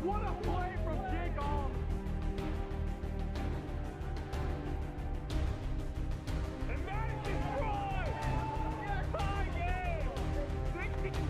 What a play from Jacob! And Madison's drive! Tie game! 60.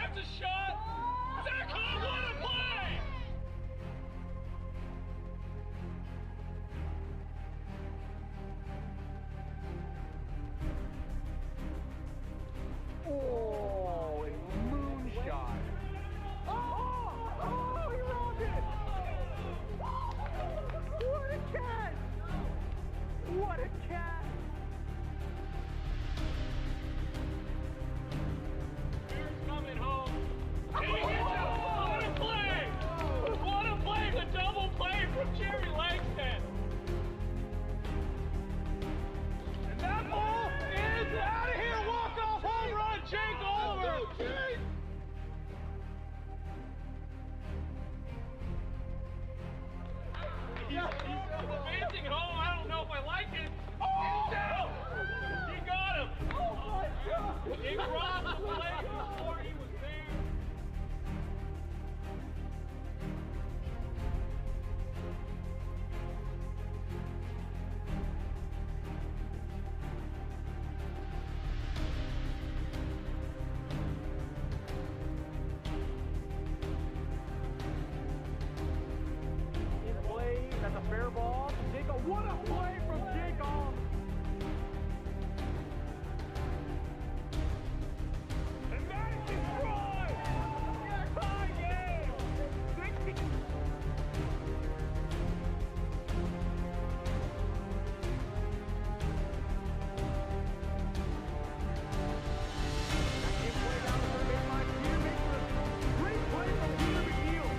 A shot! Zach, what a play! Oh, a moonshot! Oh, he robbed it! What a catch! What a catch! Bear's coming home. What a play! What a play! The double play from Jerry Langston! And that ball is out of here! Walk-off home run, Jake Oliver! He's advancing home. I don't know if I like it. Oh! He got him! Oh my God! He crossed the plate before he was there. That's a fair ball. Jacob, what a play from Jacob! And Madison's drive! Tie game! 60. That play down the third baseline. Peter makes a great play from Peter McNeil.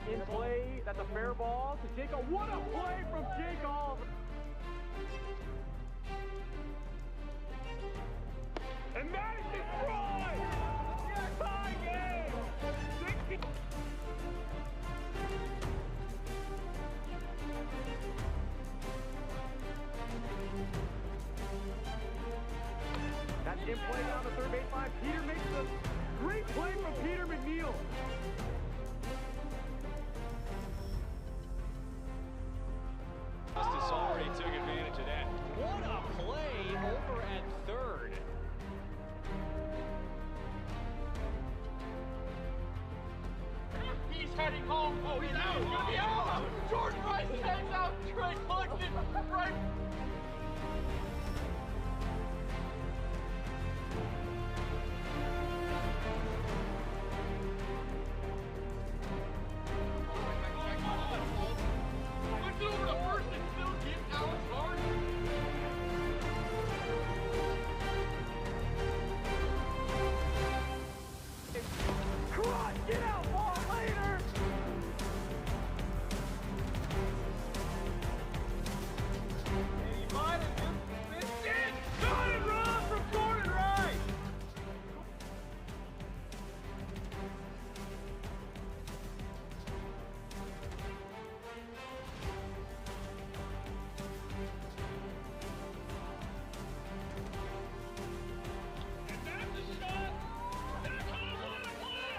In play, that's a fair ball to Jacob. What a play from Jacob! And Madison's drive! Tie game! 60. That's in play down the third baseline. Peter makes a great play from Peter McNeil. Justice already took advantage of that. What a play over at third. He's heading home. Oh, he's out. He's gonna be out. Jordan Rice heads out. Trey Clifton right. Puts it over to first and still get Alex Hart. Come on, get out, ball later. And he might have missed it. Got it wrong from Jordan Rice. And that's a shot. That's all on the play.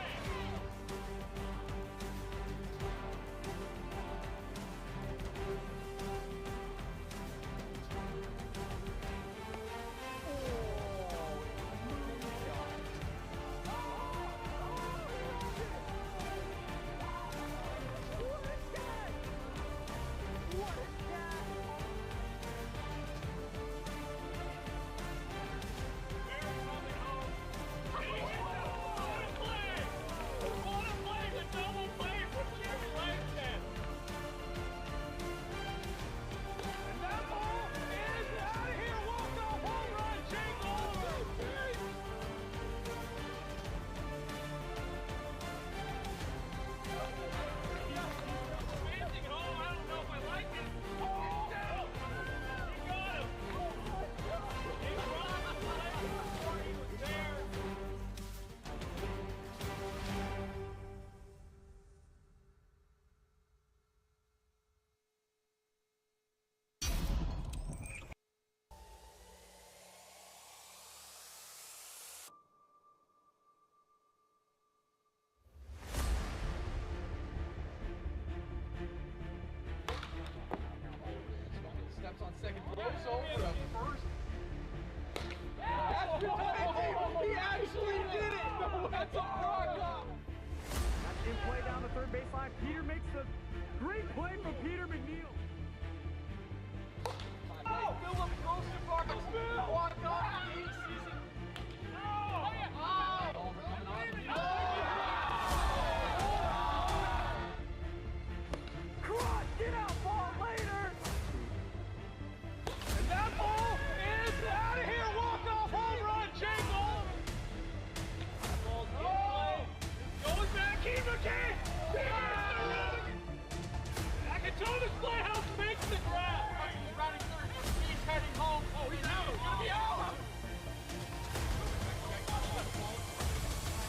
Steps on second, throws over to first. That's he actually did it! No, that's a rock up! That's in play down the third baseline. Peter makes the great play from Peter McNeil. Oh, Philip Grostenbach, walked off the season. Oh, Come on, get out, ball later. and that ball is out of here. Walk-off home run, Jake Oldham. That ball's in play. Goes back, he McCann. Nakatomis Playhouse makes the grab. He's rounding third. He's heading home. Oh, he's out. He's gonna be out.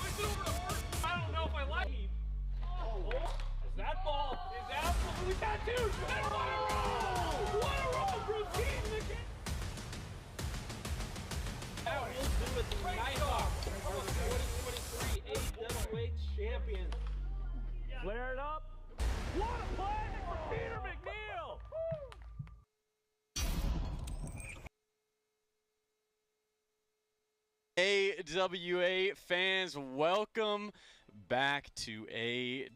Puts it over to first. I don't know if I like it. Oh, as that ball is absolutely tattooed. And what a roll! What a roll from Team McCann. That will do it. The Nighthawks are the 2023 AWA champions. Flare it up. What a play for Peter McNeil. AWA fans, welcome back to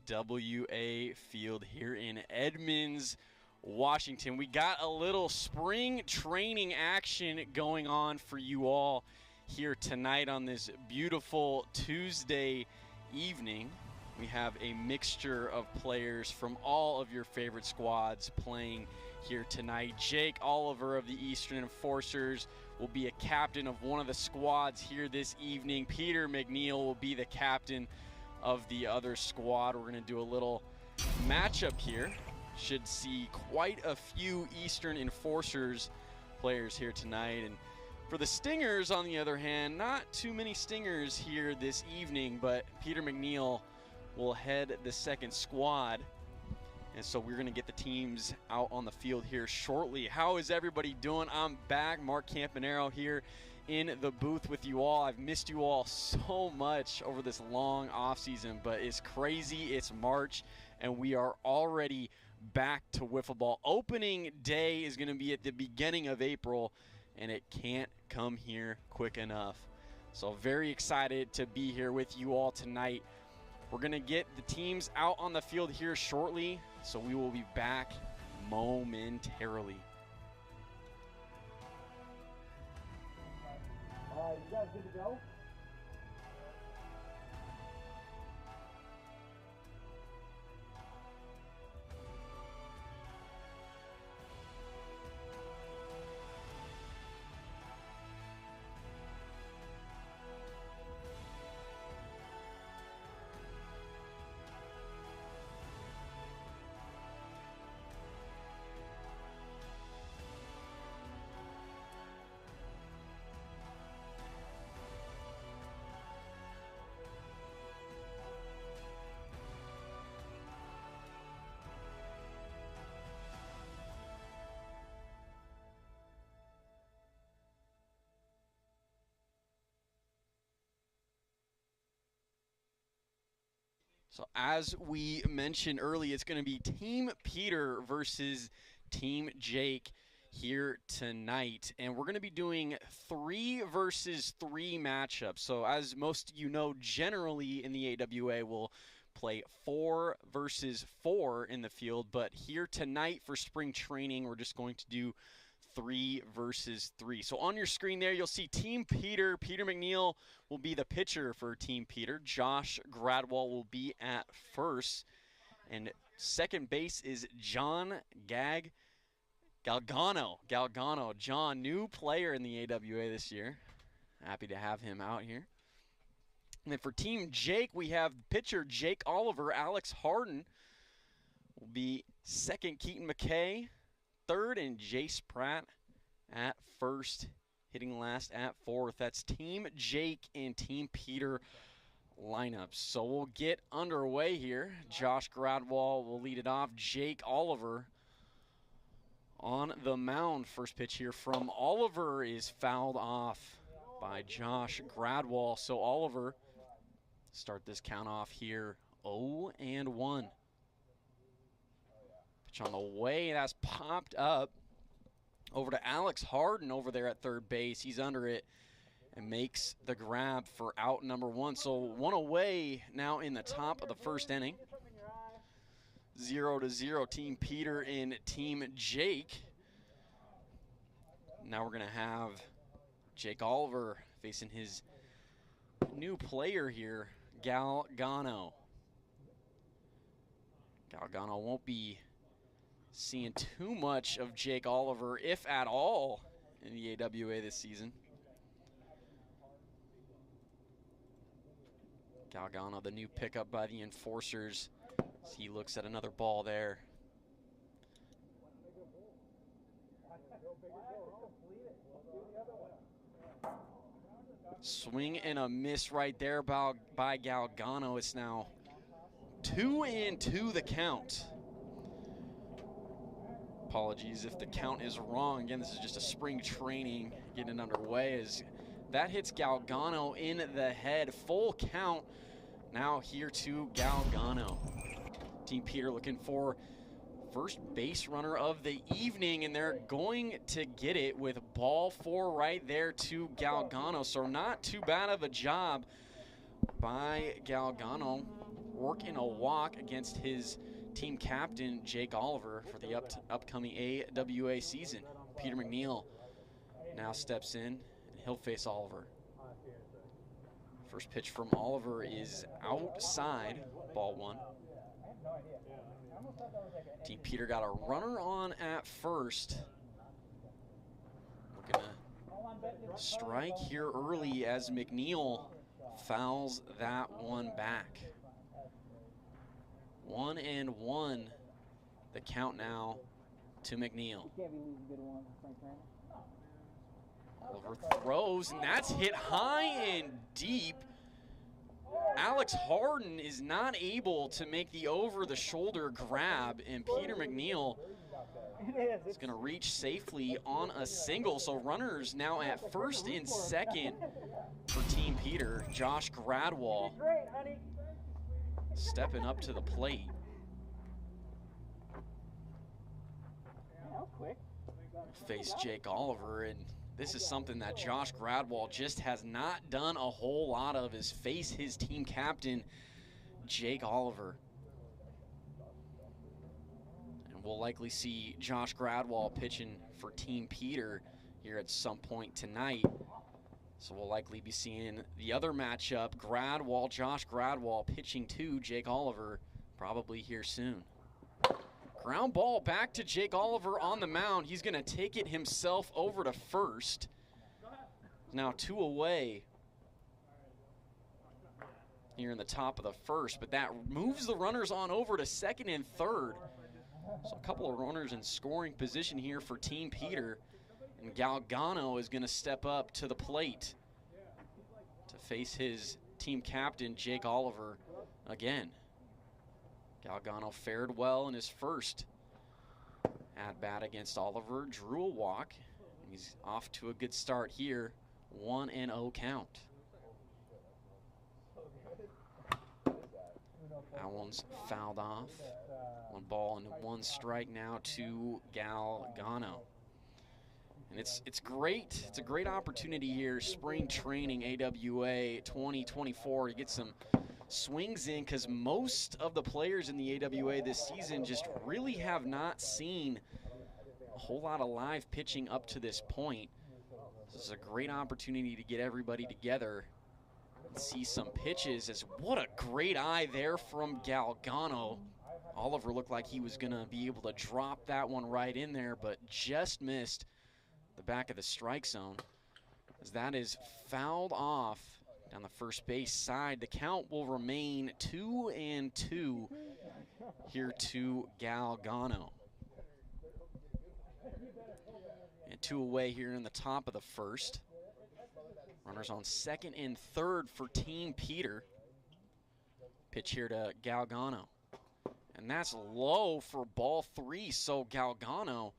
AWA Field here in Edmonds, Washington. We got a little spring training action going on for you all here tonight on this beautiful Tuesday evening. We have a mixture of players from all of your favorite squads playing here tonight. Jake Oliver of the Eastern Enforcers will be a captain of one of the squads here this evening. Peter McNeil will be the captain of the other squad. We're going to do a little matchup here. Should see quite a few Eastern Enforcers players here tonight. And for the Stingers, on the other hand, not too many Stingers here this evening, but Peter McNeil will head the second squad. And so we're going to get the teams out on the field here shortly. How is everybody doing? I'm back. Mark Campanaro here in the booth with you all. I've missed you all so much over this long off season, but it's crazy. It's March, and we are already back to wiffle ball. Opening day is going to be at the beginning of April, and it can't come here quick enough. So very excited to be here with you all tonight. We're going to get the teams out on the field here shortly, so we will be back momentarily. You guys good to go? So as we mentioned earlier, it's going to be Team Peter versus Team Jake here tonight. And we're going to be doing 3 versus 3 matchups. So as most of you know, generally in the AWA, we'll play 4 versus 4 in the field. But here tonight for spring training, we're just going to do 3 versus 3. So on your screen there, you'll see Team Peter. Peter McNeil will be the pitcher for Team Peter. Josh Gradwell will be at first. And second base is John Galgano. John, new player in the AWA this year. Happy to have him out here. And then for Team Jake, we have pitcher Jake Oliver. Alex Harden will be second. Keaton McKay third, and Jace Pratt at first, hitting last at fourth. That's Team Jake and Team Peter lineups. So we'll get underway here. Josh Gradwell will lead it off. Jake Oliver on the mound. First pitch here from Oliver is fouled off by Josh Gradwell. So Oliver start this count off here 0-1. On the way, that's popped up over to Alex Harden over there at third base. He's under it and makes the grab for out number 1. So 1 away now in the top of the first inning. 0-0, Team Peter and Team Jake. Now we're going to have Jake Oliver facing his new player here, Galgano. Galgano won't be seeing too much of Jake Oliver, if at all, in the AWA this season. Galgano, the new pickup by the Enforcers, as he looks at another ball there. Swing and a miss right there by Galgano. It's now 2-2 the count. Apologies if the count is wrong. Again, this is just a spring training getting underway as that hits Galgano in the head. Full count now here to Galgano. Team Peter looking for first base runner of the evening, and they're going to get it with ball 4 right there to Galgano. So not too bad of a job by Galgano, working a walk against his team captain, Jake Oliver, for the upcoming AWA season. Peter McNeil now steps in, and he'll face Oliver. First pitch from Oliver is outside, ball 1. Team Peter got a runner on at first. We're going to strike here early as McNeil fouls that one back. 1-1, the count now to McNeil. Oliver throws, and that's hit high and deep. Alex Harden is not able to make the over-the-shoulder grab, and Peter McNeil is going to reach safely on a single. So runners now at first and second for Team Peter. Josh Gradwell stepping up to the plate. Face Jake Oliver, and this is something that Josh Gradwell just has not done a whole lot of, is face his team captain, Jake Oliver. And we'll likely see Josh Gradwall pitching for Team Peter here at some point tonight. So we'll likely be seeing the other matchup, Josh Gradwall pitching to Jake Oliver, probably here soon. Ground ball back to Jake Oliver on the mound. He's going to take it himself over to first. Now 2 away here in the top of the first, but that moves the runners on over to second and third. So a couple of runners in scoring position here for Team Peter. And Galgano is going to step up to the plate to face his team captain, Jake Oliver, again. Galgano fared well in his first at-bat against Oliver, drew a walk. He's off to a good start here, 1-0 count. That one's fouled off. 1 ball and 1 strike now to Galgano. And it's great. It's a great opportunity here, spring training AWA 2024, to get some swings in, because most of the players in the AWA this season just really have not seen a whole lot of live pitching up to this point. This is a great opportunity to get everybody together and see some pitches. As what a great eye there from Galgano. Oliver looked like he was going to be able to drop that one right in there, but just missed the back of the strike zone, as that is fouled off down the first base side. The count will remain 2-2 here to Galgano. And 2 away here in the top of the first. Runners on second and third for Team Peter. Pitch here to Galgano. And that's low for ball 3, so Galgano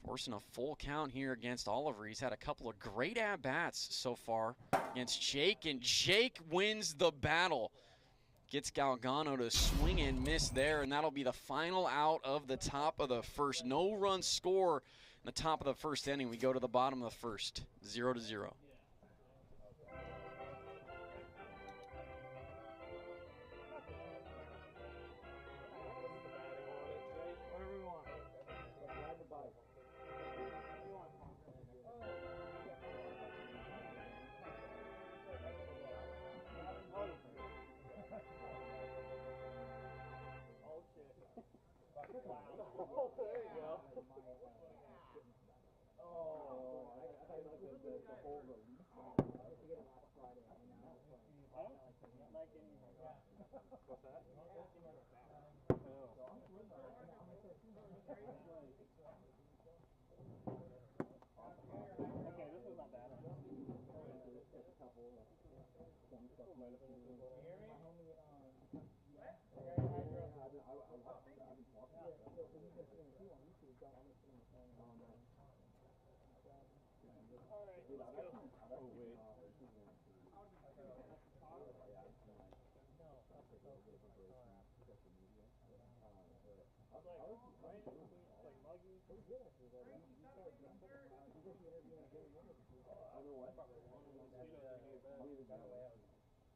forcing a full count here against Oliver. He's had a couple of great at-bats so far against Jake, and Jake wins the battle. Gets Galgano to swing and miss there, and that'll be the final out of the top of the first. No run score in the top of the first inning. We go to the bottom of the first, 0-0.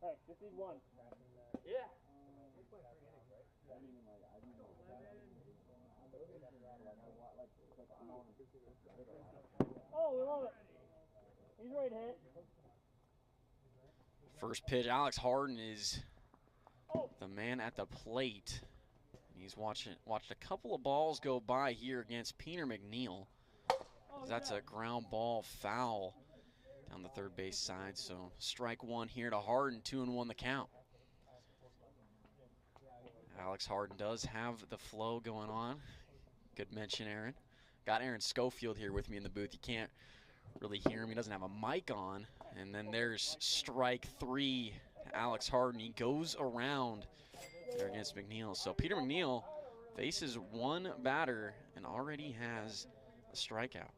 Hey, just need one. Yeah. Oh, we love it. He's ready to hit. First pitch, Alex Harden is the man at the plate. He's watched a couple of balls go by here against Peter McNeil. That's a ground ball foul down the third base side. So strike 1 here to Harden, 2-1 the count. Alex Harden does have the flow going on. Good mention, Aaron. Got Aaron Schofield here with me in the booth. You can't really hear him. He doesn't have a mic on. And then there's strike 3 to Alex Harden. He goes around there against McNeil. So Peter McNeil faces 1 batter and already has a strikeout.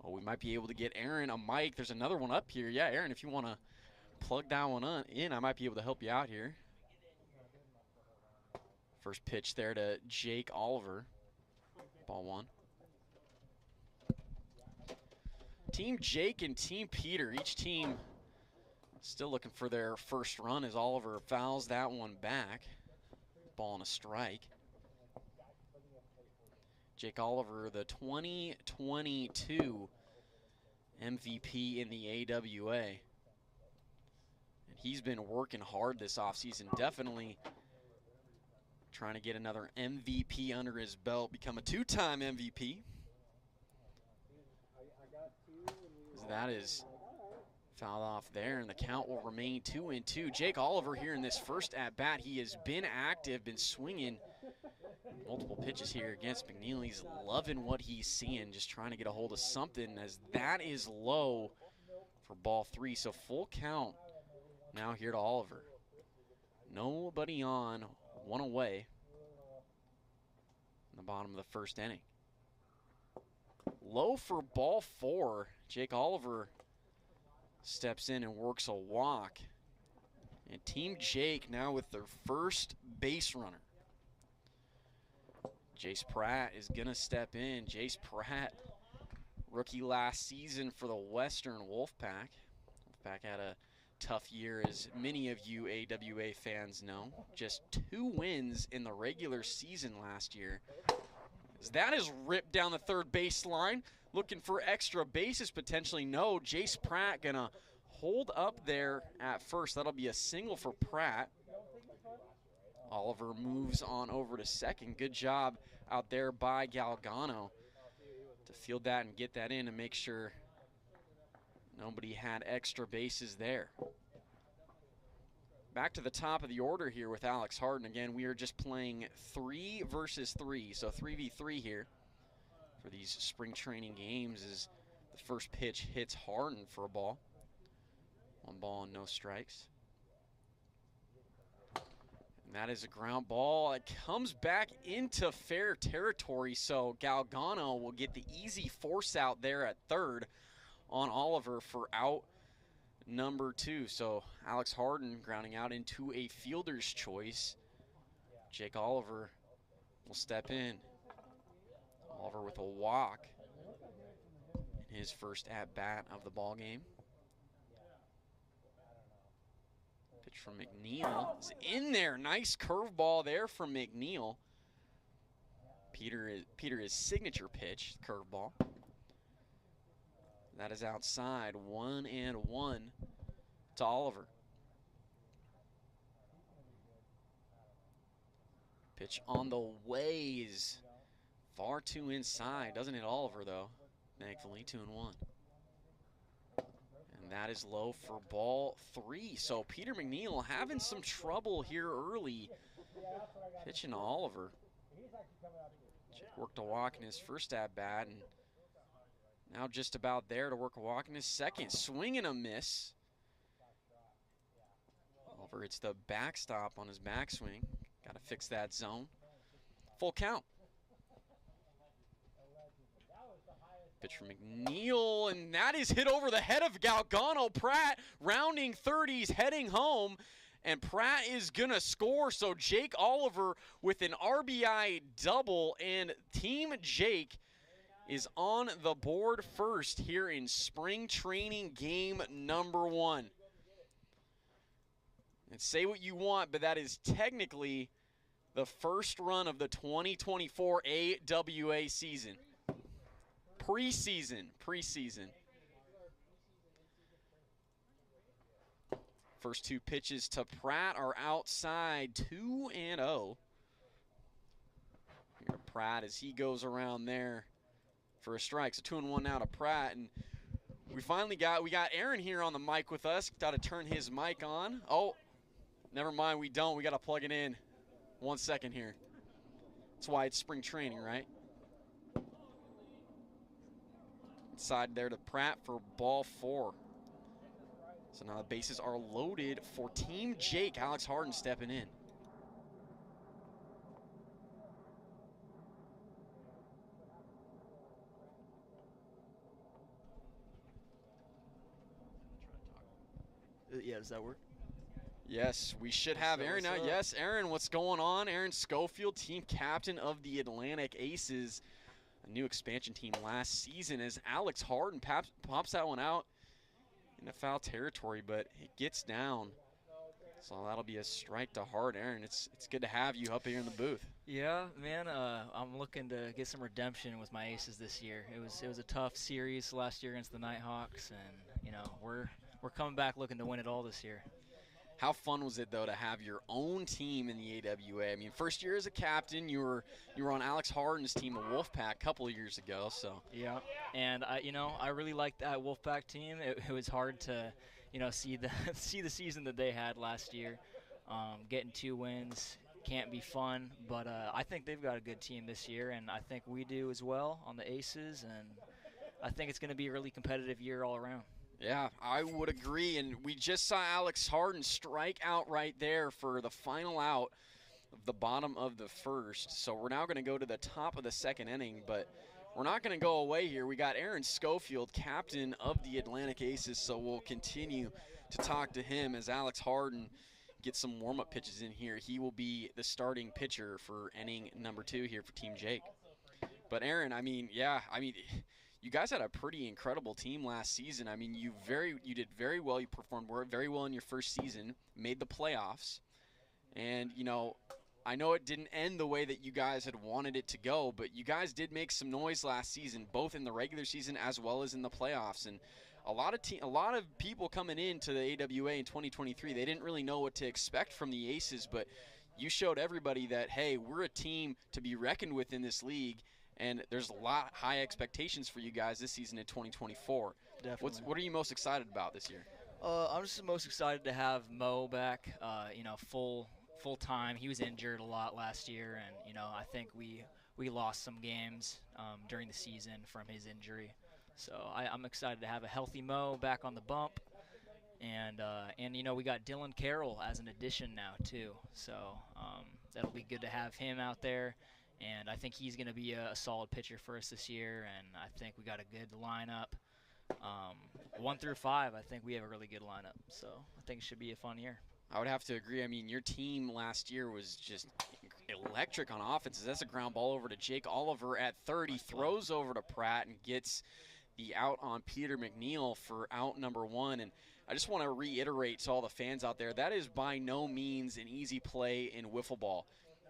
Oh, we might be able to get Aaron a mic. There's another one up here. Yeah, Aaron, if you want to plug that one in, I might be able to help you out here. First pitch there to Jake Oliver. Ball 1. Team Jake and Team Peter, each team Still looking for their first run as Oliver fouls that one back. Ball and a strike. Jake Oliver, the 2022 MVP in the AWA. And he's been working hard this offseason, definitely trying to get another MVP under his belt, become a two-time MVP. That is fouled off there, and the count will remain 2-2. Jake Oliver here in this first at-bat, he has been active, been swinging multiple pitches here against McNeil. He's loving what he's seeing, just trying to get a hold of something, as that is low for ball 3. So full count now here to Oliver. Nobody on, one away in the bottom of the first inning. Low for ball 4. Jake Oliver steps in and works a walk. And Team Jake now with their first base runner. Jace Pratt is going to step in. Jace Pratt, rookie last season for the Western Wolfpack. Wolfpack had a tough year, as many of you AWA fans know. Just 2 wins in the regular season last year. As that is ripped down the third baseline. Looking for extra bases potentially. No, Jace Pratt going to hold up there at first. That'll be a single for Pratt. Oliver moves on over to second. Good job out there by Galgano to field that and get that in and make sure nobody had extra bases there. Back to the top of the order here with Alex Harden. Again, we are just playing 3 versus 3, so 3v3 here for these spring training games, as the first pitch hits Harden for a ball. 1 ball and no strikes. And that is a ground ball. It comes back into fair territory, so Galgano will get the easy force out there at third on Oliver for out number 2. So Alex Harden grounding out into a fielder's choice. Jake Oliver will step in. Oliver with a walk in his first at-bat of the ball game. Pitch from McNeil is in there. Nice curveball there from McNeil. Peter is signature pitch, curveball. That is outside, 1-1 to Oliver. Pitch on the ways. Far too inside. Doesn't hit Oliver, though. Thankfully, 2-1. And that is low for ball 3. So Peter McNeil having some trouble here early. Pitching to Oliver. Jake worked a walk in his first at-bat, and now just about there to work a walk in his second. Swing and a miss. Oliver, it's the backstop on his backswing. Got to fix that zone. Full count. Pitch from McNeil, and that is hit over the head of Galgano. Pratt rounding 30s, heading home, and Pratt is gonna score. So Jake Oliver with an RBI double, and Team Jake is on the board first here in spring training game number 1. And say what you want, but that is technically the first run of the 2024 AWA season. Preseason. First 2 pitches to Pratt are outside, 2-0. Here to Pratt as he goes around there for a strike. So 2-1 now to Pratt, and we got Aaron here on the mic with us. Got to turn his mic on. Oh, never mind, we don't. We got to plug it in. 1 second here. That's why it's spring training, right? Side there to Pratt for ball 4. So now the bases are loaded for Team Jake. Alex Harden stepping in. Yeah, does that work? Yes, we should have Aaron now. Yes, Aaron, what's going on? Aaron Schofield, team captain of the Atlantic Aces. A new expansion team last season, as Alex Harden pops that one out in foul territory, but it gets down. So that'll be a strike to Hart. Aaron, it's good to have you up here in the booth. Yeah, man. I'm looking to get some redemption with my aces this year. It was a tough series last year against the Nighthawks, and we're coming back looking to win it all this year. How fun was it though to have your own team in the AWA? I mean, first year as a captain, you were on Alex Harden's team, the Wolfpack, a couple of years ago. So yeah, and I really liked that Wolfpack team. It was hard to see the season that they had last year. Getting 2 wins can't be fun, but I think they've got a good team this year, and I think we do as well on the Aces, and I think it's going to be a really competitive year all around. Yeah, I would agree, and we just saw Alex Harden strike out right there for the final out of the bottom of the first. So we're now going to go to the top of the second inning, but we're not going to go away here. We got Aaron Schofield, captain of the Atlantic Aces, so we'll continue to talk to him as Alex Harden gets some warm-up pitches in here. He will be the starting pitcher for inning number 2 here for Team Jake. But Aaron, you guys had a pretty incredible team last season. I mean, you did very well. You performed very well in your first season, made the playoffs, and I know it didn't end the way that you guys had wanted it to go, but you guys did make some noise last season, both in the regular season as well as in the playoffs. And a lot of people coming into the AWA in 2023, they didn't really know what to expect from the Aces, but you showed everybody that, hey, we're a team to be reckoned with in this league, and there's a lot high expectations for you guys this season in 2024. Definitely. What are you most excited about this year? I'm just most excited to have Mo back, full time. He was injured a lot last year, and I think we lost some games during the season from his injury. So I'm excited to have a healthy Mo back on the bump, and we got Dylan Carroll as an addition now too. So that'll be good to have him out there, and I think he's going to be a solid pitcher for us this year. And I think we got a good lineup. 1 through 5, I think we have a really good lineup. So I think it should be a fun year. I would have to agree. I mean, your team last year was just electric on offenses. That's a ground ball over to Jake Oliver at third. He throws over to Pratt and gets the out on Peter McNeil for out number 1. And I just want to reiterate to all the fans out there, that is by no means an easy play in wiffle ball.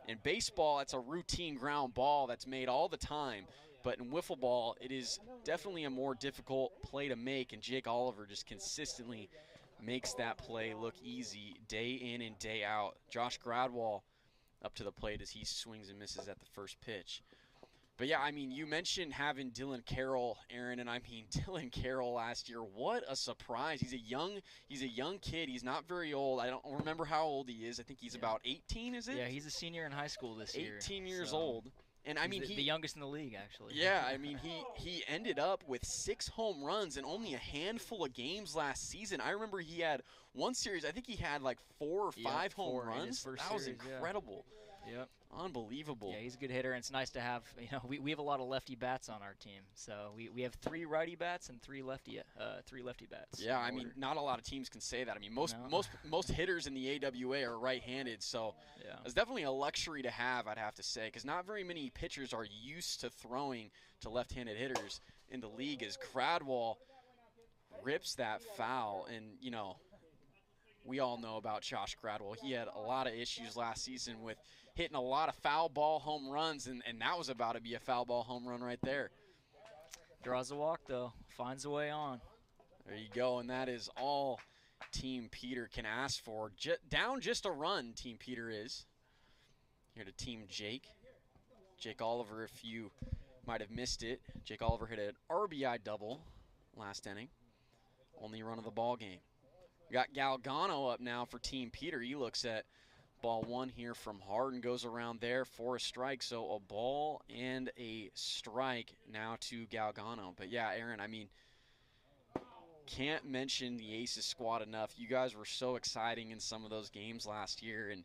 In baseball, it's a routine ground ball that's made all the time. But in wiffle ball, it is definitely a more difficult play to make, and Jake Oliver just consistently makes that play look easy day in and day out. Josh Gradwell up to the plate as he swings and misses at the first pitch. But yeah, I mean, you mentioned having Dylan Carroll, Aaron, and I mean, Dylan Carroll last year, what a surprise. He's a young kid. He's not very old. I don't remember how old he is. I think he's about 18, is it? Yeah, he's a senior in high school this year. 18 years old. And I mean, he's the youngest in the league, actually. Yeah, I mean, he ended up with 6 home runs in only a handful of games last season. I remember he had one series, I think he had like 4 or 5 home runs. That was incredible. Yeah. Yep. Unbelievable. Yeah, he's a good hitter, and it's nice to have, we have a lot of lefty bats on our team. So we have 3 righty bats and 3 lefty bats. Yeah, I mean, not a lot of teams can say that. I mean, most hitters in the AWA are right-handed, so yeah. It's definitely a luxury to have, I'd have to say, because not very many pitchers are used to throwing to left-handed hitters in the league. As Cradwell rips that foul, and we all know about Josh Gradwell. He had a lot of issues last season with hitting a lot of foul ball home runs, and that was about to be a foul ball home run right there. Draws a walk, though. Finds a way on. There you go, and that is all Team Peter can ask for. Down just a run, Team Peter is. Here to Team Jake. Jake Oliver, if you might have missed it, Jake Oliver hit an RBI double last inning. Only run of the ball game. We got Galgano up now for Team Peter. He looks at ball 1 here from Harden, goes around there for a strike. So a ball and a strike now to Galgano. But yeah, Aaron, I mean, can't mention the Aces squad enough. You guys were so exciting in some of those games last year, and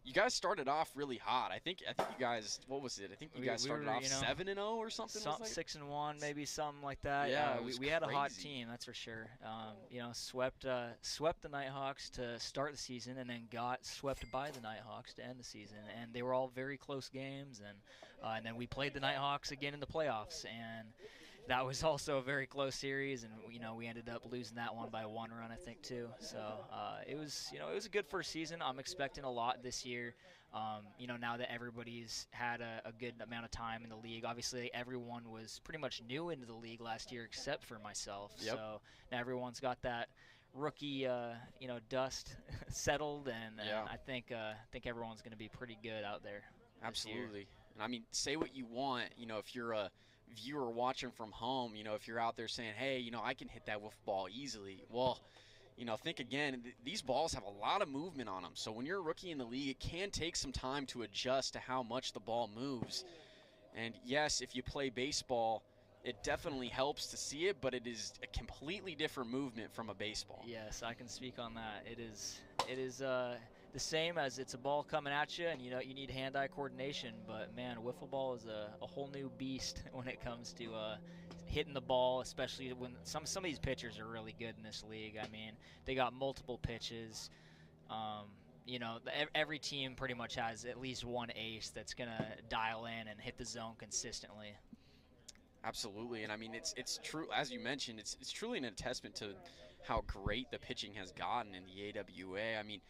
you guys started off really hot. I think you guys, what was it? I think you guys started off 7-0 or something. 6-1, maybe something like that. Yeah, we had a hot team, that's for sure. Swept the Nighthawks to start the season, and then got swept by the Nighthawks to end the season. And they were all very close games, and then we played the Nighthawks again in the playoffs, and that was also a very close series, and we ended up losing that one by 1 run, I think, too. So it was a good first season. I'm expecting a lot this year. Now that everybody's had a good amount of time in the league, obviously everyone was pretty much new into the league last year except for myself. Yep. So now everyone's got that rookie, dust settled, and I think everyone's going to be pretty good out there. Absolutely. And I mean, say what you want, if you're a viewer watching from home, if you're out there saying, hey, I can hit that wiffle ball easily. Well, think again, these balls have a lot of movement on them. So when you're a rookie in the league, it can take some time to adjust to how much the ball moves. And yes, if you play baseball, it definitely helps to see it, but it is a completely different movement from a baseball. Yes, I can speak on that. It is the same as it's a ball coming at you, and you need hand-eye coordination. But man, wiffle ball is a whole new beast when it comes to hitting the ball, especially when some of these pitchers are really good in this league. I mean, they got multiple pitches. Every team pretty much has at least one ace that's gonna dial in and hit the zone consistently. Absolutely, and I mean it's true, as you mentioned, it's truly an testament to how great the pitching has gotten in the AWA. I mean,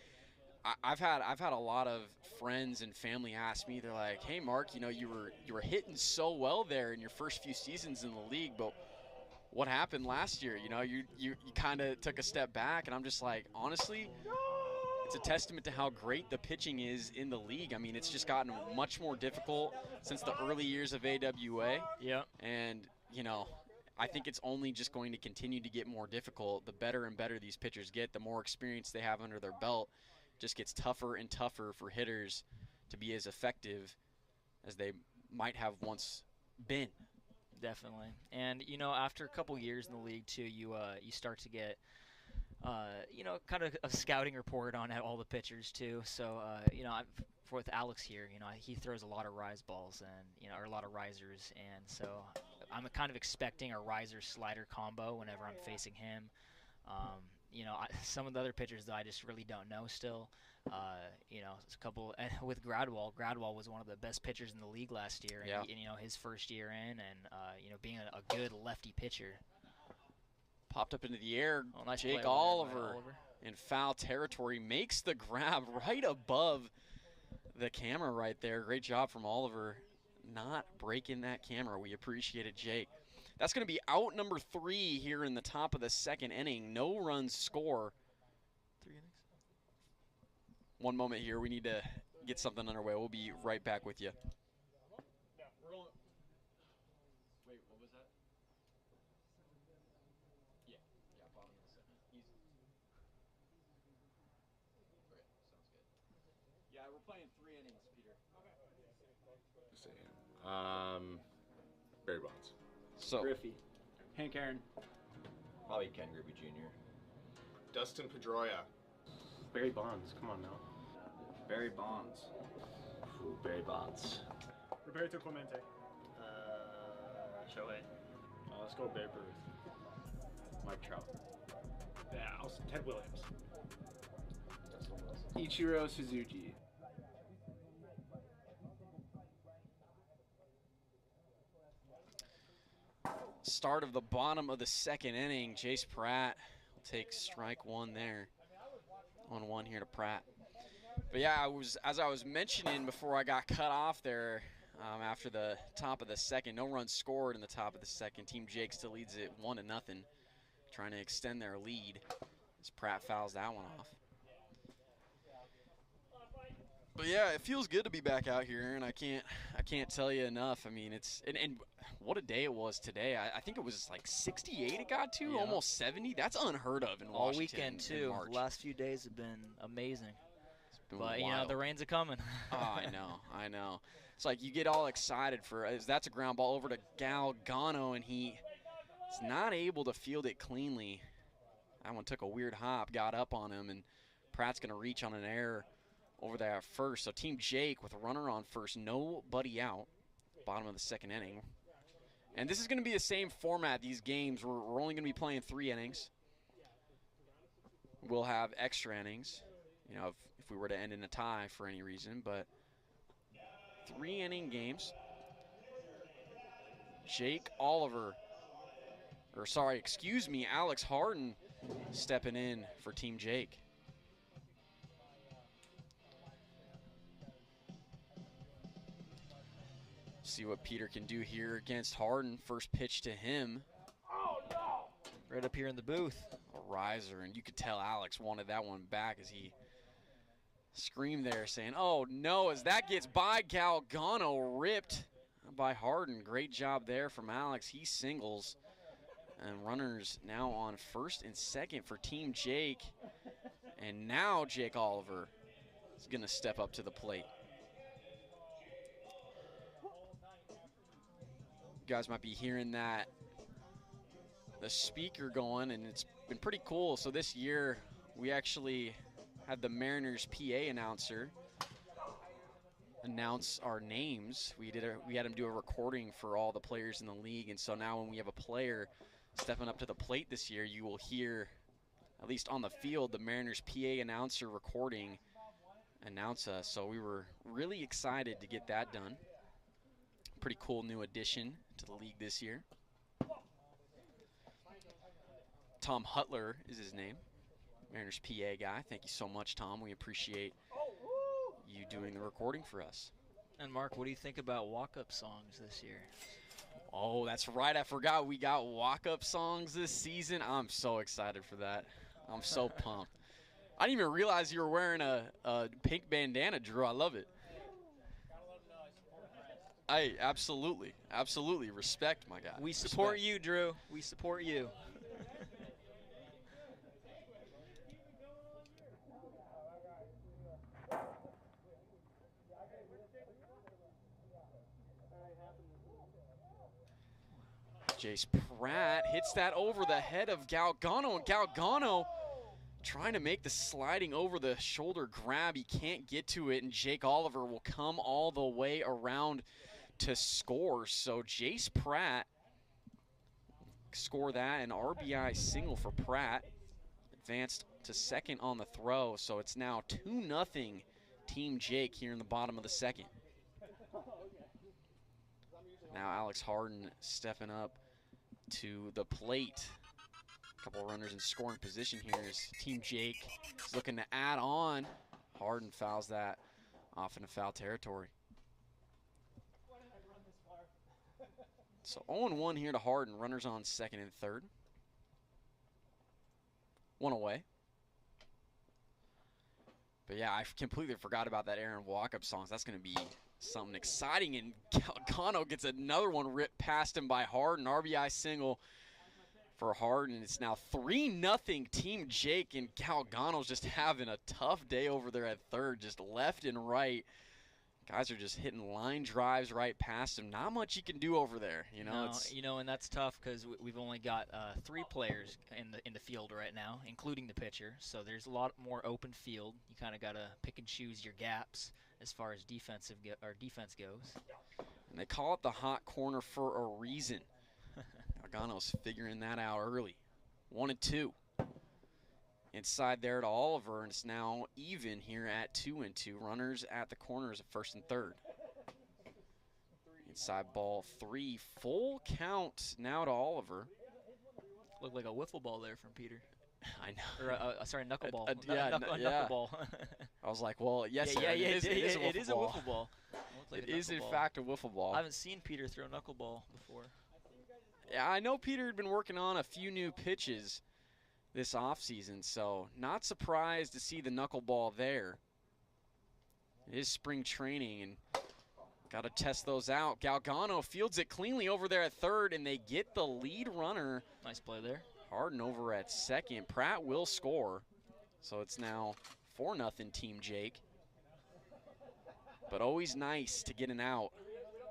I've had a lot of friends and family ask me, they're like, hey Mark, you were hitting so well there in your first few seasons in the league, but what happened last year? You kind of took a step back, and I'm just like, honestly, it's a testament to how great the pitching is in the league. I mean, it's just gotten much more difficult since the early years of AWA. Yeah. And, I think it's only just going to continue to get more difficult. The better and better these pitchers get, the more experience they have under their belt. It just gets tougher and tougher for hitters to be as effective as they might have once been. Definitely. And, after a couple years in the league, too, you start to get kind of a scouting report on all the pitchers too. So, with Alex here, he throws a lot of rise balls and, or a lot of risers. And so I'm kind of expecting a riser slider combo whenever I'm facing him. Some of the other pitchers that I just really don't know still. It's a couple with Gradwell. Gradwell was one of the best pitchers in the league last year. Yeah. And his first year in, and, being a good lefty pitcher. Popped up into the air. Oh, nice Jake play Oliver in foul territory makes the grab right above the camera right there. Great job from Oliver not breaking that camera. We appreciate it, Jake. That's going to be out number 3 here in the top of the second inning. No runs score. 3 innings. One moment here. We need to get something underway. We'll be right back with you. Wait, what was that? Yeah, bottom of the second. Easy. Okay, sounds good. Yeah, we're playing 3 innings, Peter. Barry Bonds. So, Griffey. Hank Aaron. Probably Ken Griffey Jr. Dustin Pedroia. Barry Bonds, come on now. Barry Bonds. Ooh, Barry Bonds. Roberto Clemente. Shohei. Let's go Babe Ruth. Mike Trout. Yeah, Ted Williams. Ichiro Suzuki. start of the bottom of the second inning. Jace Pratt will take strike one there. 1-1 here to Pratt. But yeah, as I was mentioning before I got cut off there, after the top of the second, no runs scored in the top of the second. Team Jake still leads it 1-0, trying to extend their lead as Pratt fouls that one off. But yeah, it feels good to be back out here, and I can't tell you enough. I mean, and what a day it was today. I think it was like 68 it got to, almost 70. That's unheard of in all Washington weekend too. March. The last few days have been amazing. Been But you know, wild. the rains are coming. Oh, I know. It's like you get all excited for that's a ground ball over to Galgano, and he's not able to field it cleanly. That one took a weird hop, got up on him, and Pratt's going to reach on an error over there at first. So Team Jake with a runner on first, nobody out, bottom of the second inning. And this is going to be the same format, these games. We're only going to be playing 3 innings. We'll have extra innings, you know, if we were to end in a tie for any reason, but 3 inning games. Jake Oliver or sorry, excuse me, Alex Harden stepping in for Team Jake. See what Peter can do here against Harden. First pitch to him. Right up here in the booth. A riser, and you could tell Alex wanted that one back as he screamed there saying, oh no, as that gets by Galgano, ripped by Harden. Great job there from Alex. He singles, and runners now on first and second for Team Jake. And now Jake Oliver is going to step up to the plate. You guys might be hearing that, the speaker going, and it's been pretty cool. So this year we actually had the Mariners PA announcer announce our names. We had him do a recording for all the players in the league, and so now when we have a player stepping up to the plate this year, you will hear, at least on the field, the Mariners PA announcer recording announce us. So we were really excited to get that done. Pretty cool new addition to the league this year. Tom Hutler is his name, Mariners PA guy. Thank you so much, Tom. We appreciate you doing the recording for us. And Mark, what do you think about walk-up songs this year? Oh, that's right. I forgot we got walk-up songs this season. I'm so excited for that. I'm so pumped. I didn't even realize you were wearing a pink bandana, Drew. I love it. I absolutely respect my guy. We support Respect. you, Drew. We support you. Jace Pratt hits that over the head of Galgano, and Galgano trying to make the sliding over the shoulder grab. He can't get to it, and Jake Oliver will come all the way around to score. So Jace Pratt score that, an RBI single for Pratt. Advanced to second on the throw, so it's now 2-0 Team Jake here in the bottom of the second. Now Alex Harden stepping up to the plate. A couple runners in scoring position here as Team Jake is looking to add on. Harden fouls that off into foul territory. So 0-1 here to Harden. Runners on second and third. One away. But yeah, I completely forgot about that Aaron walk-up songs. That's going to be something exciting, and Galgano gets another one ripped past him by Harden. RBI single for Harden. It's now 3-0 Team Jake, and Galgano's just having a tough day over there at third, just left and right. Guys are just hitting line drives right past him. Not much you can do over there, you know. No, and that's tough because we've only got 3 players in the field right now, including the pitcher. So there's a lot more open field. You kind of got to pick and choose your gaps as far as defense goes. And they call it the hot corner for a reason. Galgano's figuring that out early. 1-2. Inside there to Oliver, and it's now even here at 2-2. Runners at the corners of first and third. Inside ball 3, full count now to Oliver. Looked like a wiffle ball there from Peter. I know. Or sorry, knuckleball. Knuckleball. I was like, well, yes, sir. It is a wiffle ball. It is in fact a wiffle ball. I haven't seen Peter throw knuckleball before. Yeah, I know Peter had been working on a few new pitches this offseason, so not surprised to see the knuckleball there. It is spring training, and got to test those out. Galgano fields it cleanly over there at third, and they get the lead runner. Nice play there. Harden over at second. Pratt will score, so it's now 4-0 Team Jake. But always nice to get an out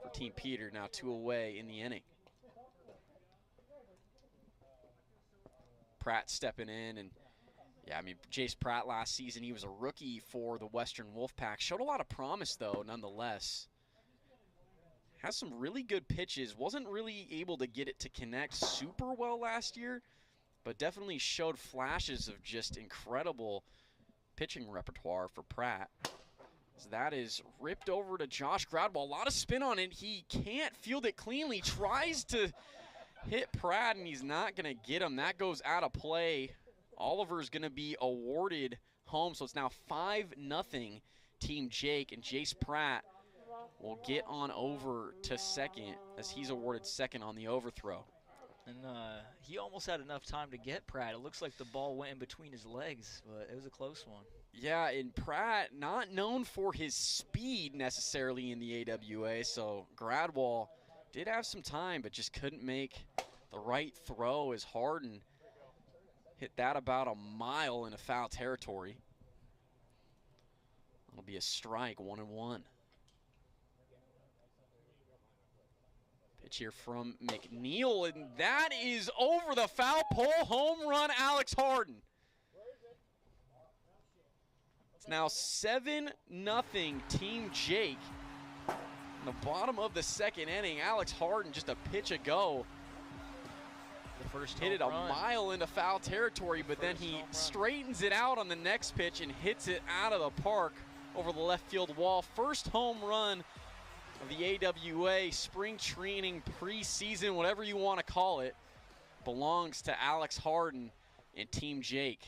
for Team Peter, now 2 away in the inning. Pratt stepping in, and yeah, I mean, Jace Pratt last season, he was a rookie for the Western Wolfpack. Showed a lot of promise, though, nonetheless. Has some really good pitches. Wasn't really able to get it to connect super well last year, but definitely showed flashes of just incredible pitching repertoire for Pratt. So that is ripped over to Josh Gradwell. A lot of spin on it. He can't field it cleanly. Tries to hit Pratt, and he's not going to get him. That goes out of play. Oliver's going to be awarded home, so it's now 5-0 Team Jake, and Jace Pratt will get on over to second as he's awarded second on the overthrow. And he almost had enough time to get Pratt. It looks like the ball went in between his legs, but it was a close one. Yeah, and Pratt, not known for his speed necessarily in the AWA, so Gradwall did have some time, but just couldn't make the right throw as Harden hit that about a mile into foul territory. It'll be a strike, 1-1. Pitch here from McNeil, and that is over the foul pole. Home run, Alex Harden. It's now 7-0 Team Jake. In the bottom of the second inning, Alex Harden just a pitch ago. The first hit it a mile into foul territory, but then he straightens it out on the next pitch and hits it out of the park over the left field wall. First home run of the AWA spring training preseason, whatever you want to call it, belongs to Alex Harden and Team Jake.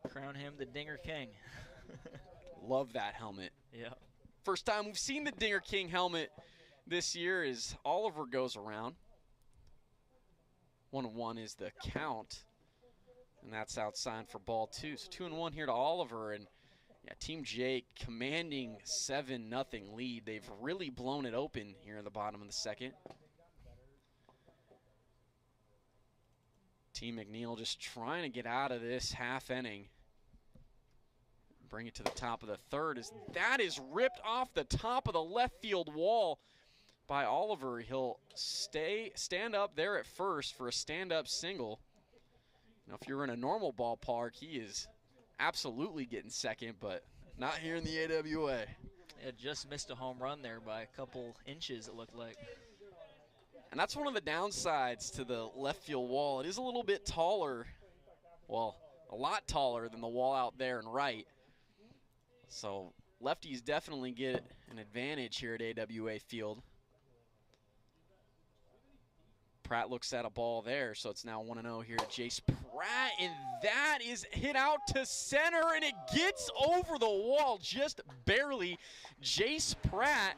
Crown him the Dinger King. Love that helmet. Yeah. First time we've seen the Dinger King helmet this year as Oliver goes around. 1-1 is the count, and that's outside for ball 2. So 2-1 here to Oliver, and yeah, Team Jake commanding 7-0 lead. They've really blown it open here in the bottom of the second. Team McNeil just trying to get out of this half inning. Bring it to the top of the third as that is ripped off the top of the left field wall by Oliver. He'll stand up there at first for a stand-up single. Now, if you're in a normal ballpark, he is absolutely getting second, but not here in the AWA. It just missed a home run there by a couple inches, it looked like. And that's one of the downsides to the left field wall. It is a little bit taller, well, a lot taller than the wall out there and right. So lefties definitely get an advantage here at AWA Field. Pratt looks at a ball there, so it's now 1-0 here to Jace Pratt, and that is hit out to center, and it gets over the wall just barely. Jace Pratt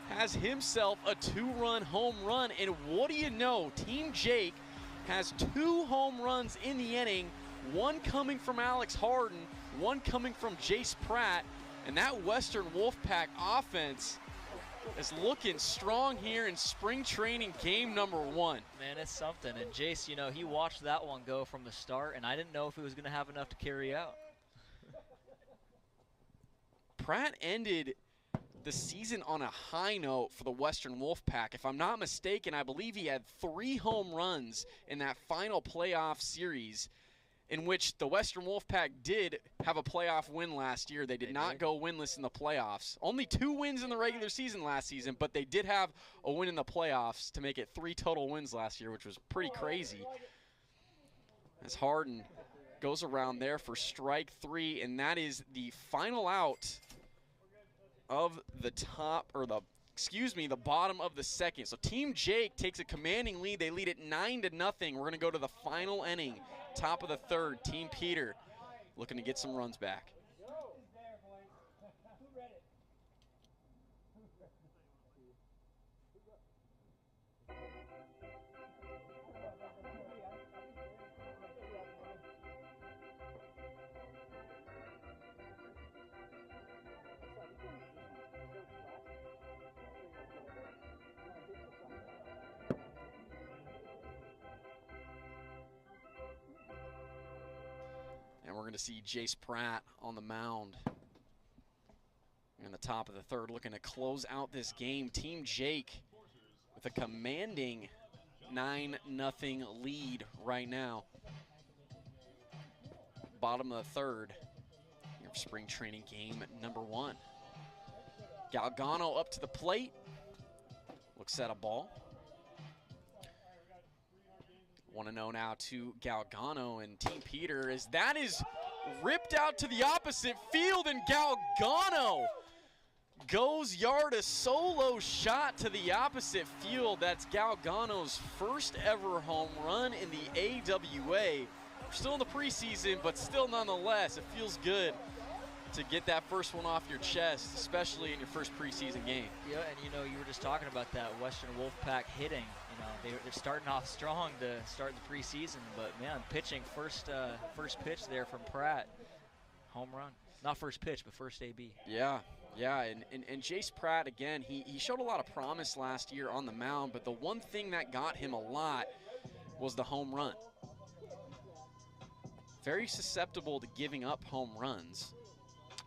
has himself a 2-run home run, and what do you know? Team Jake has 2 home runs in the inning, one coming from Alex Harden, one coming from Jace Pratt, and that Western Wolfpack offense is looking strong here in spring training game number 1. Man, it's something. And Jace, you know, he watched that one go from the start, and I didn't know if he was going to have enough to carry out. Pratt ended the season on a high note for the Western Wolfpack. If I'm not mistaken, I believe he had 3 home runs in that final playoff series, in which the Western Wolfpack did have a playoff win last year. They did not go winless in the playoffs. Only 2 wins in the regular season last season, but they did have a win in the playoffs to make it 3 total wins last year, which was pretty crazy. As Harden goes around there for strike 3, and that is the final out of the top, or the bottom of the second. So Team Jake takes a commanding lead. They lead it 9-0. We're going to go to the final inning. Top of the third, Team Peter looking to get some runs back. And we're going to see Jace Pratt on the mound in the top of the third, looking to close out this game. Team Jake with a commanding 9-0 lead right now. Bottom of the third, here for spring training game number 1. Galgano up to the plate, looks at a ball. 1-0 now to Galgano, and Team Peter, as that is ripped out to the opposite field, and Galgano goes yard, a solo shot to the opposite field. That's Galgano's first ever home run in the AWA. We're still in the preseason, but still nonetheless, it feels good to get that first one off your chest, especially in your first preseason game. Yeah, and you know, you were just talking about that Western Wolfpack hitting. You know, they're starting off strong to start the preseason, but man, pitching first pitch there from Pratt, home run. Not first pitch, but first AB. Yeah, and Jace Pratt, again, he showed a lot of promise last year on the mound, but the one thing that got him a lot was the home run. Very susceptible to giving up home runs.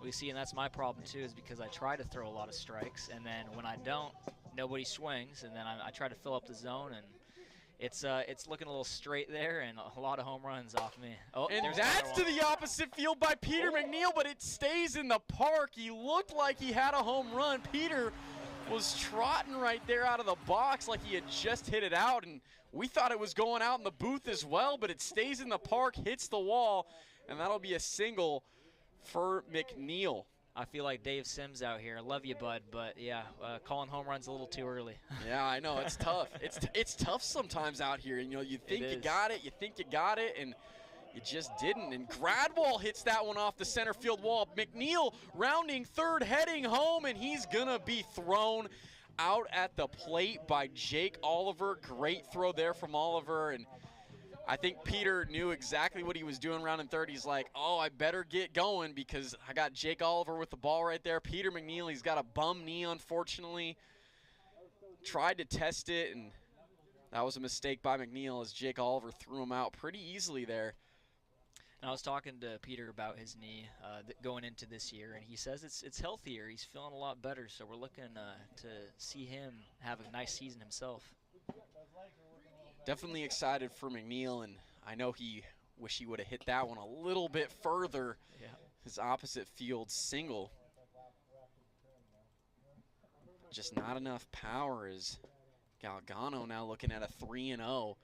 We see, and that's my problem too, is because I try to throw a lot of strikes, and then when I don't, nobody swings, and then I try to fill up the zone, and it's looking a little straight there, and a lot of home runs off me. Oh, and that's to the opposite field by Peter McNeil, but it stays in the park. He looked like he had a home run. Peter was trotting right there out of the box like he had just hit it out, and we thought it was going out in the booth as well, but it stays in the park, hits the wall, and that'll be a single for McNeil. I feel like Dave Sims out here. I love you, bud, but yeah, calling home runs a little too early. Yeah, I know, it's tough. It's tough sometimes out here. You know, you think you got it, and you just didn't. And Gradwall hits that one off the center field wall. McNeil rounding third, heading home, and he's gonna be thrown out at the plate by Jake Oliver. Great throw there from Oliver, and I think Peter knew exactly what he was doing rounding third. He's like, oh, I better get going because I got Jake Oliver with the ball right there. Peter McNeil, he's got a bum knee, unfortunately. Tried to test it, and that was a mistake by McNeil as Jake Oliver threw him out pretty easily there. And I was talking to Peter about his knee going into this year, and he says it's healthier. He's feeling a lot better, so we're looking to see him have a nice season himself. Definitely excited for McNeil, and I know he wish he would have hit that one a little bit further. Yeah. His opposite field single. Just not enough power as Galgano now looking at a 3-0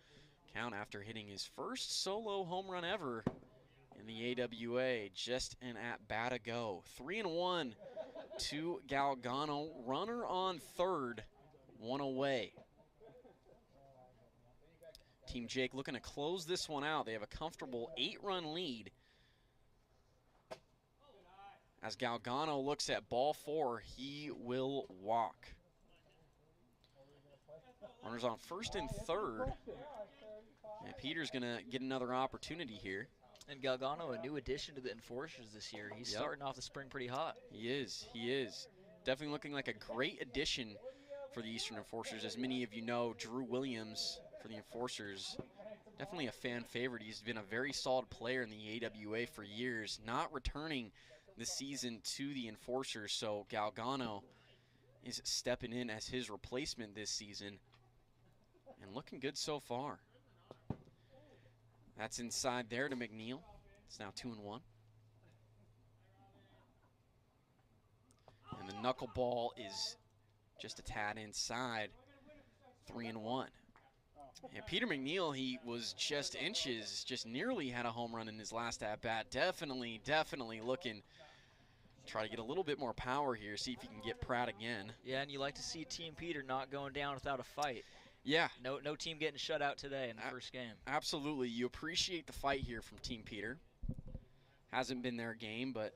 count after hitting his first solo home run ever in the AWA. Just an at-bat ago. 3-1 to Galgano. Runner on third, one away. Team Jake looking to close this one out. They have a comfortable 8-run lead. As Galgano looks at ball 4, he will walk. Runners on first and third. And Peter's going to get another opportunity here. And Galgano, a new addition to the Enforcers this year. He's starting off the spring pretty hot. He is. Definitely looking like a great addition for the Eastern Enforcers. As many of you know, Drew Williams for the Enforcers, definitely a fan favorite. He's been a very solid player in the AWA for years, not returning this season to the Enforcers, so Galgano is stepping in as his replacement this season and looking good so far. That's inside there to McNeil. It's now 2-1. And the knuckleball is just a tad inside, 3-1. And Peter McNeil, he was just inches, just nearly had a home run in his last at-bat. Definitely looking to try to get a little bit more power here, see if he can get Pratt again. Yeah, and you like to see Team Peter not going down without a fight. Yeah. No team getting shut out today in the first game. Absolutely. You appreciate the fight here from Team Peter. Hasn't been their game, but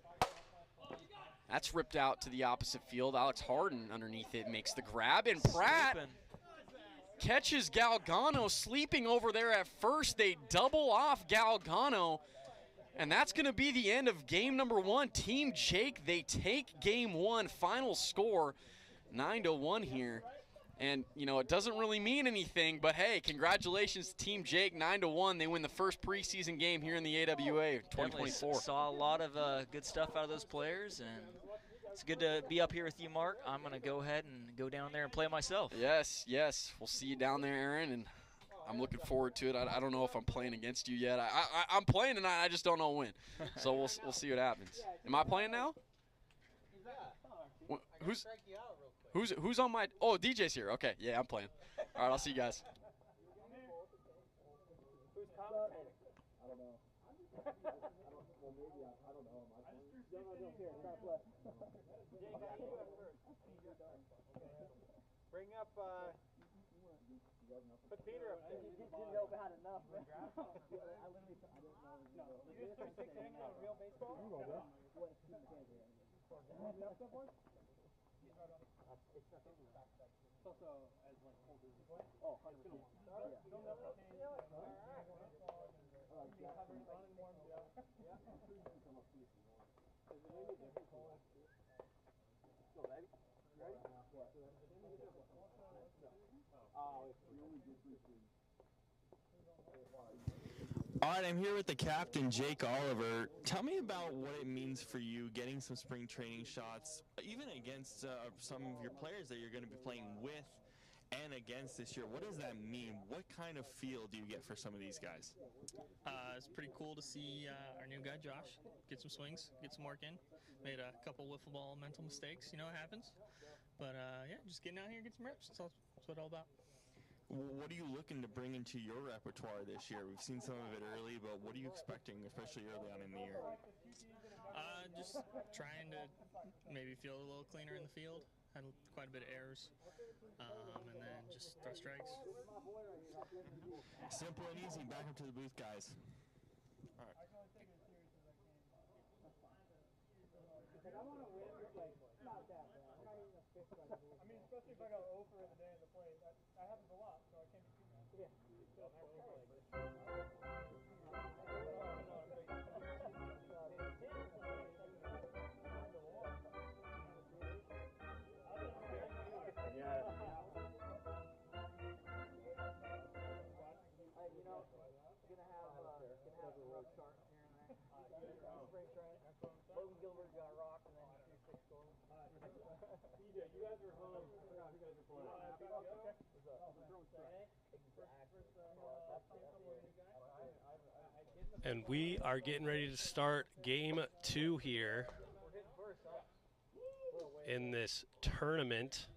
that's ripped out to the opposite field. Alex Harden underneath it makes the grab, and Pratt catches Galgano sleeping over there at first. They double off Galgano, and that's going to be the end of game number 1. Team Jake, they take game 1. Final score, 9-1 here. And, you know, it doesn't really mean anything, but, hey, congratulations to Team Jake, 9-1. They win the first preseason game here in the AWA 2024. Saw a lot of good stuff out of those players, and it's good to be up here with you, Mark. I'm going to go ahead and go down there and play myself. Yes. We'll see you down there, Aaron, and I'm looking forward to it. I don't know if I'm playing against you yet. I'm playing tonight. I just don't know when. So we'll see what happens. Am I playing now? Who's on my – oh, DJ's here. Okay, yeah, I'm playing. All right, I'll see you guys. Bring up, put Peter up there. Didn't know about enough. I literally, I didn't know. No, you just threw 6 innings on real baseball? You go, bro. What is Peter Pan here? It's not it's also as like cold as oh, 100%. Yeah. All right, I'm here with the captain, Jake Oliver. Tell me about what it means for you getting some spring training shots, even against some of your players that you're going to be playing with and against this year. What does that mean? What kind of feel do you get for some of these guys? It's pretty cool to see our new guy, Josh, get some swings, get some work in. Made a couple wiffle ball mental mistakes. You know, it happens. But, yeah, just getting out here and get some reps. That's what it's all about. What are you looking to bring into your repertoire this year? We've seen some of it early, but what are you expecting, especially early on in the year? Just trying to maybe feel a little cleaner in the field. Had quite a bit of errors. And then just throw strikes. Simple and easy. Back up to the booth, guys. All right. I want to win, like, not that bad. I'm not even a fifth right now. I mean, especially if I got over in the day of the play. That happens a lot, so I can't be too mad. Yeah. Gonna have a road chart here and there. Spring training. Logan Gilbert got rocked and then 3-6 goals. DJ, you guys are home. I forgot who guys are playing. And we are getting ready to start game 2 here in this tournament.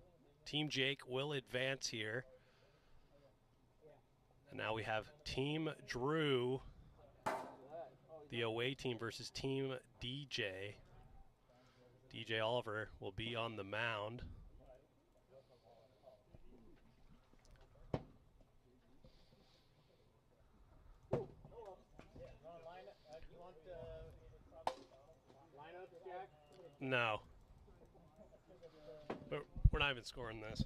Team Jake will advance here. And now we have Team Drew, the away team, versus Team DJ. DJ Oliver will be on the mound. No. We're not even scoring this.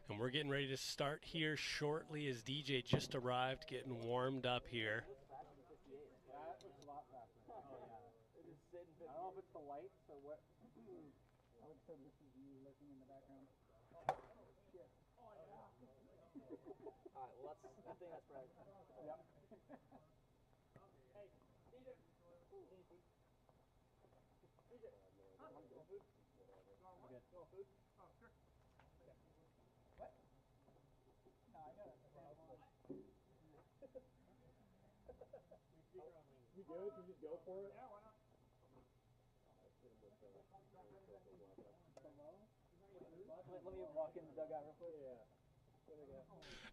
And we're getting ready to start here shortly as DJ just arrived, getting warmed up here. That looks a lot faster. Oh, yeah. It is sitting. I don't know if it's the lights or what. I would say this is you lurking in the background. Shit. All right, well, I think that's right. Yep. Hey, DJ. DJ. Huh? Want food? You want what? You want food? Oh, sure. What? No, I got it. You good? You just go for it? Yeah, why not? Let me walk in the dugout real quick. Yeah. There we go.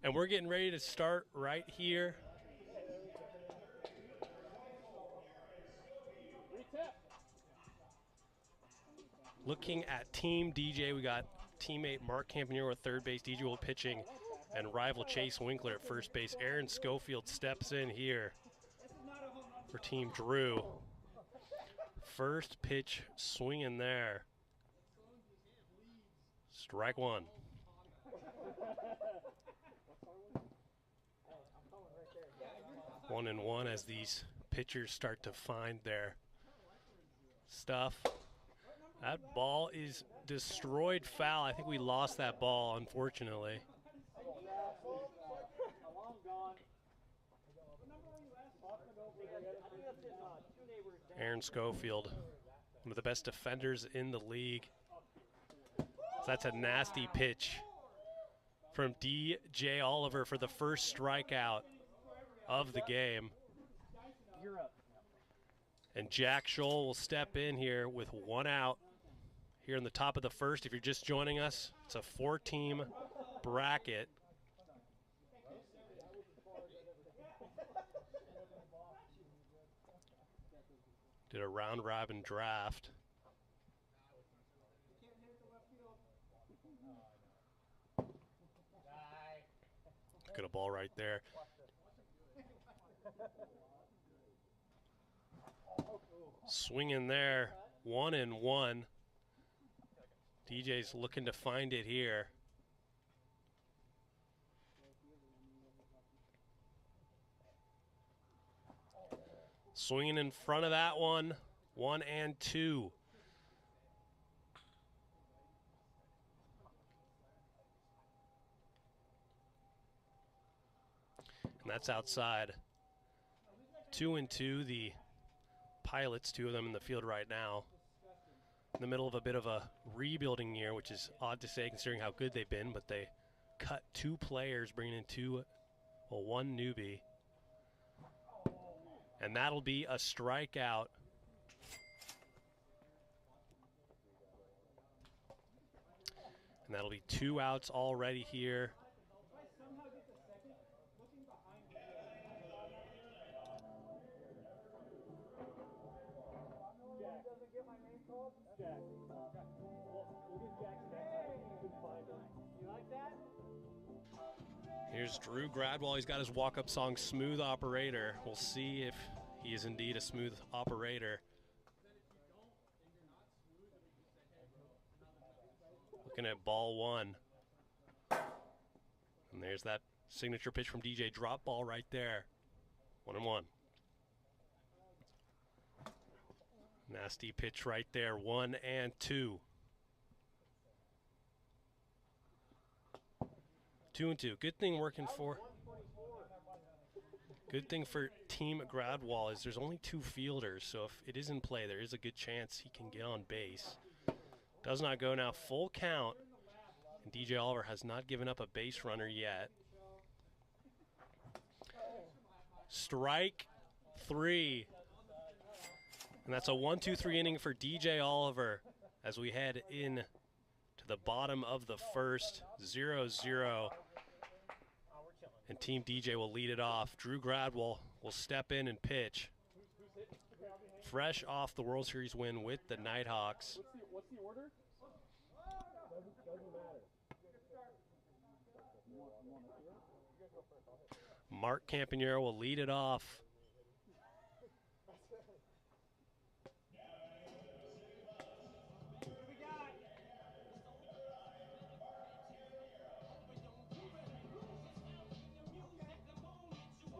And we're getting ready to start right here. Looking at Team DJ, we got teammate Mark Campanero at third base, DJ will pitching, and rival Chase Winkler at first base. Aaron Schofield steps in here for Team Drew. First pitch swinging there. Strike one. 1-1 as these pitchers start to find their stuff. That ball is destroyed foul. I think we lost that ball, unfortunately. Aaron Schofield, one of the best defenders in the league. So that's a nasty pitch from DJ Oliver for the first strikeout of the game. And Jack Scholl will step in here with one out here in the top of the first. If you're just joining us, it's a 4-team bracket. Did a round-robin draft. Look at a ball right there. Swing in there, 1-1. DJ's looking to find it here. Swinging in front of that one, 1-2. And that's outside. 2-2, the Pilots, 2 of them in the field right now. In the middle of a bit of a rebuilding year, which is odd to say considering how good they've been, but they cut 2 players, bringing in 1 newbie. And that'll be a strikeout. And that'll be 2 outs already here. Here's Drew Gradwell. He's got his walk-up song, Smooth Operator. We'll see if he is indeed a smooth operator. Looking at ball 1. And there's that signature pitch from DJ. Drop ball right there. 1-1. Nasty pitch right there. 1-2. 2-2. Good thing for Team Gradwall is there's only 2 fielders, so if it is in play, there is a good chance he can get on base. Does not go now. Full count. And DJ Oliver has not given up a base runner yet. Strike 3. And that's a 1-2-3 inning for DJ Oliver as we head in to the bottom of the first. 0-0. And Team DJ will lead it off. Drew Gradwell will step in and pitch. Fresh off the World Series win with the Nighthawks. What's the order? Doesn't matter. Mark Campanero will lead it off.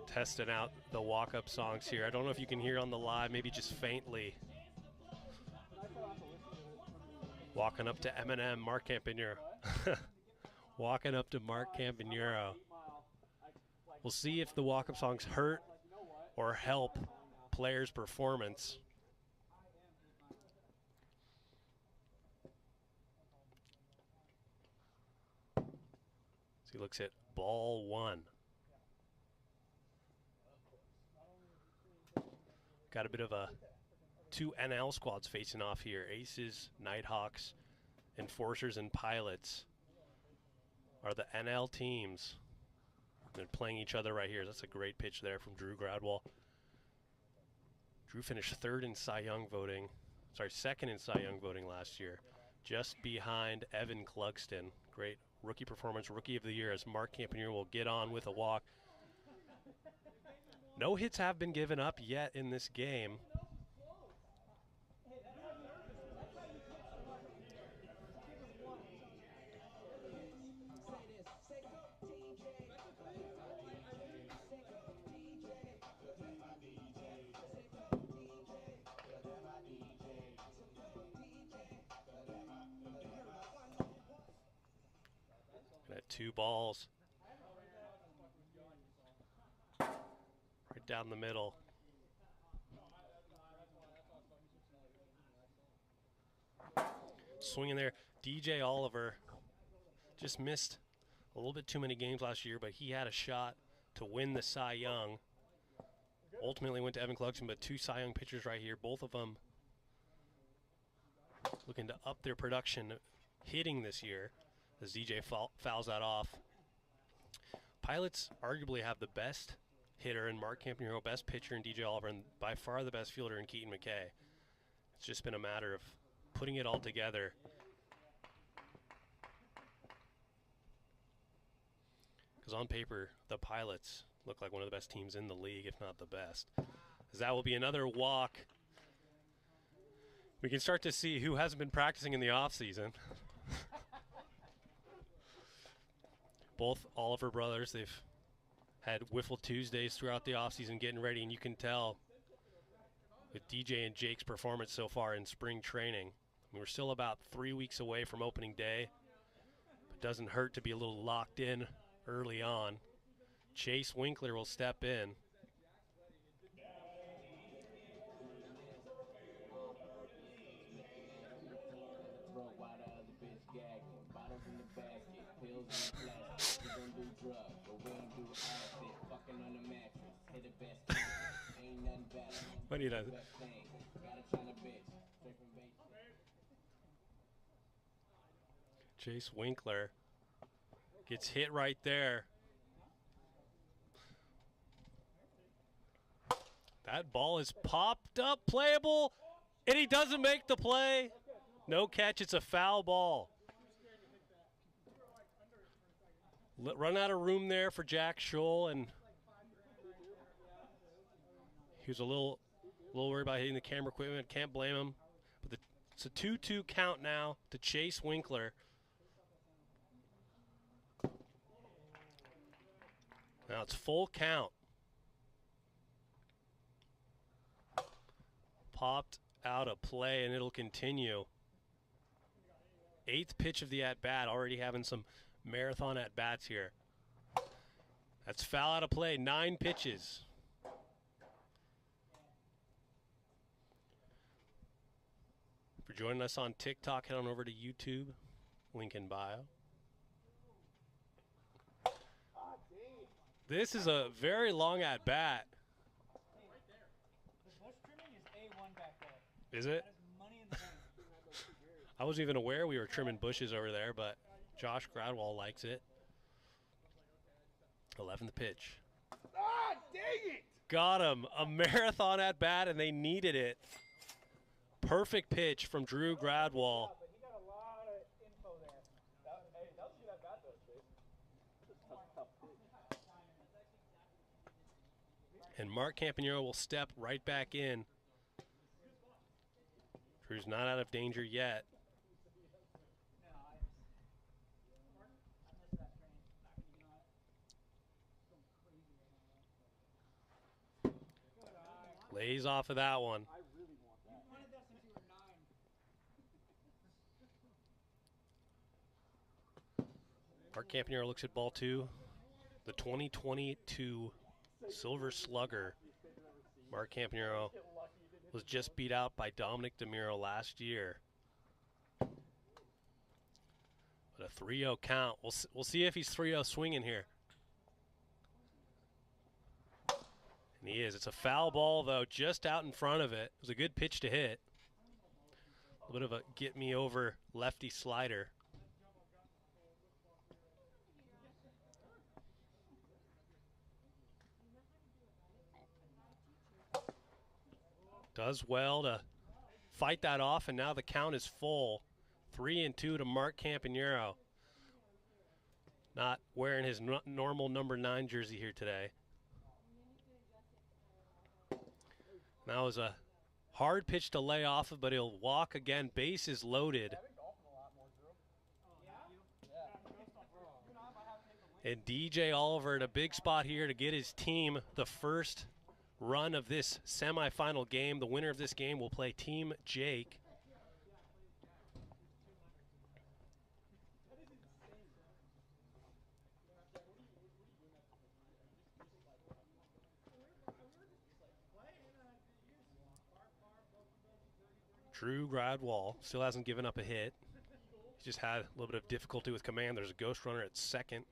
Testing out the walk-up songs here. I don't know if you can hear on the live, maybe just faintly. Walking up to Eminem, Mark Campanero. Walking up to Mark Campanero. We'll see if the walk-up songs hurt or help players' performance. So he looks at ball 1. Got a bit of a 2 NL squads facing off here. Aces, Nighthawks, Enforcers, and Pilots are the NL teams. They're playing each other right here. That's a great pitch there from Drew Gradwell. Drew finished 3rd in Cy Young voting. Sorry, 2nd in Cy Young voting last year. Just behind Evan Clugston. Great rookie performance, Rookie of the Year, as Mark Campanero will get on with a walk. No hits have been given up yet in this game. At 2 balls. Right down the middle. Swinging there. DJ Oliver just missed a little bit too many games last year, but he had a shot to win the Cy Young. Ultimately went to Evan Clugston, but 2 Cy Young pitchers right here, both of them looking to up their production hitting this year as DJ fouls that off. Pilots arguably have the best hitter in Mark Campanero, best pitcher in DJ Oliver, and by far the best fielder in Keaton McKay. It's just been a matter of putting it all together. Because on paper, the Pilots look like one of the best teams in the league, if not the best. As that will be another walk. We can start to see who hasn't been practicing in the offseason. Both Oliver brothers, they've had Wiffle Tuesdays throughout the offseason getting ready, and you can tell with DJ and Jake's performance so far in spring training. I mean, we're still about 3 weeks away from opening day. It doesn't hurt to be a little locked in early on. Chase Winkler will step in. What he does. Chase Winkler gets hit right there. That ball is popped up, playable, and he doesn't make the play. No catch, it's a foul ball. Run out of room there for Jack Scholl, and he was a little worried about hitting the camera equipment. Can't blame him. But it's a 2-2 count now to Chase Winkler. Now it's full count. Popped out of play, and it'll continue. 8th pitch of the at-bat, already having some marathon at-bats here. That's foul out of play, 9 pitches. For joining us on TikTok, head on over to YouTube, link in bio. This is a very long at-bat. Is it? I wasn't even aware we were trimming bushes over there, but Josh Gradwell likes it. 11th pitch. Ah, dang it! Got him. A marathon at bat, and they needed it. Perfect pitch from Drew Gradwell. And Mark Campanero will step right back in. Drew's not out of danger yet. Lays off of that one. Mark Campanero looks at ball 2. The 2022 Silver Slugger. Mark Campanero was just beat out by Dominic DeMuro last year. But a 3-0 count. We'll see if he's 3-0 swinging here. And he is. It's a foul ball, though, just out in front of it. It was a good pitch to hit. A bit of a get-me-over lefty slider. Does well to fight that off, and now the count is full. 3-2 to Mark Campanero. Not wearing his normal number 9 jersey here today. That was a hard pitch to lay off of, but he'll walk again. Bases loaded. And DJ Oliver in a big spot here to get his team the first run of this semifinal game. The winner of this game will play Team Jake. Drew Gradwell still hasn't given up a hit. He's just had a little bit of difficulty with command. There's a ghost runner at second.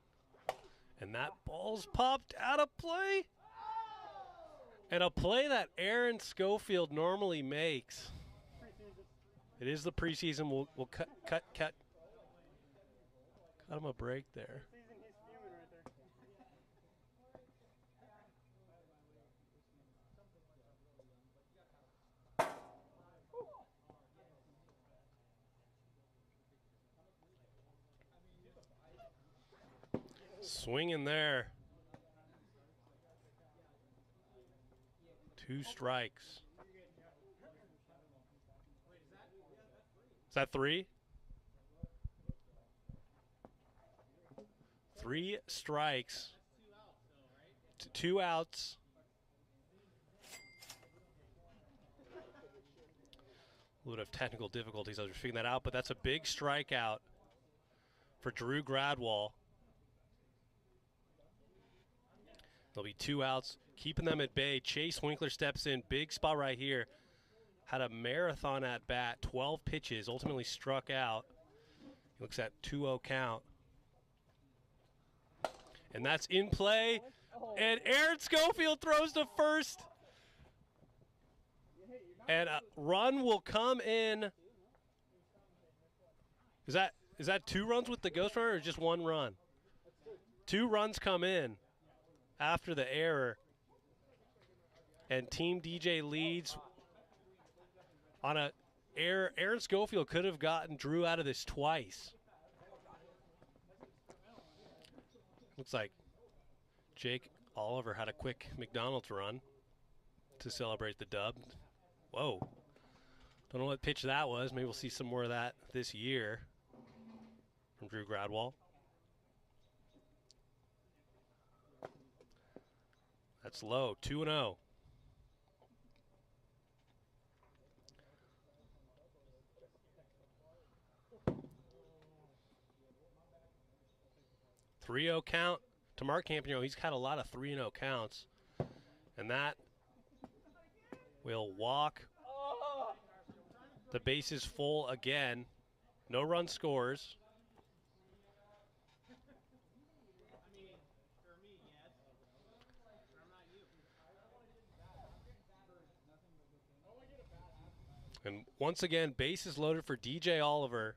And that ball's popped out of play. And a play that Aaron Schofield normally makes. It is the preseason. We'll cut him a break there. Swing in there. 2 strikes. Is that 3? 3 strikes. 2 outs. A little bit of technical difficulties. I was figuring that out, but that's a big strikeout for Drew Gradwall. There'll be 2 outs, keeping them at bay. Chase Winkler steps in, big spot right here. Had a marathon at bat, 12 pitches, ultimately struck out. He looks at 2-0 count. And that's in play. And Aaron Schofield throws to first. And a run will come in. Is that 2 runs with the ghost runner or just 1 run? 2 runs come in after the error. And Team DJ leads on a error. Aaron Schofield could have gotten Drew out of this twice. Looks like Jake Oliver had a quick McDonald's run to celebrate the dub. Whoa. Don't know what pitch that was. Maybe we'll see some more of that this year from Drew Gradwall. That's low, 2-0. Three-0 count to Mark Campagno. He's had a lot of 3-0 counts. And that will walk the bases full again. No run scores. And once again, bases loaded for DJ Oliver.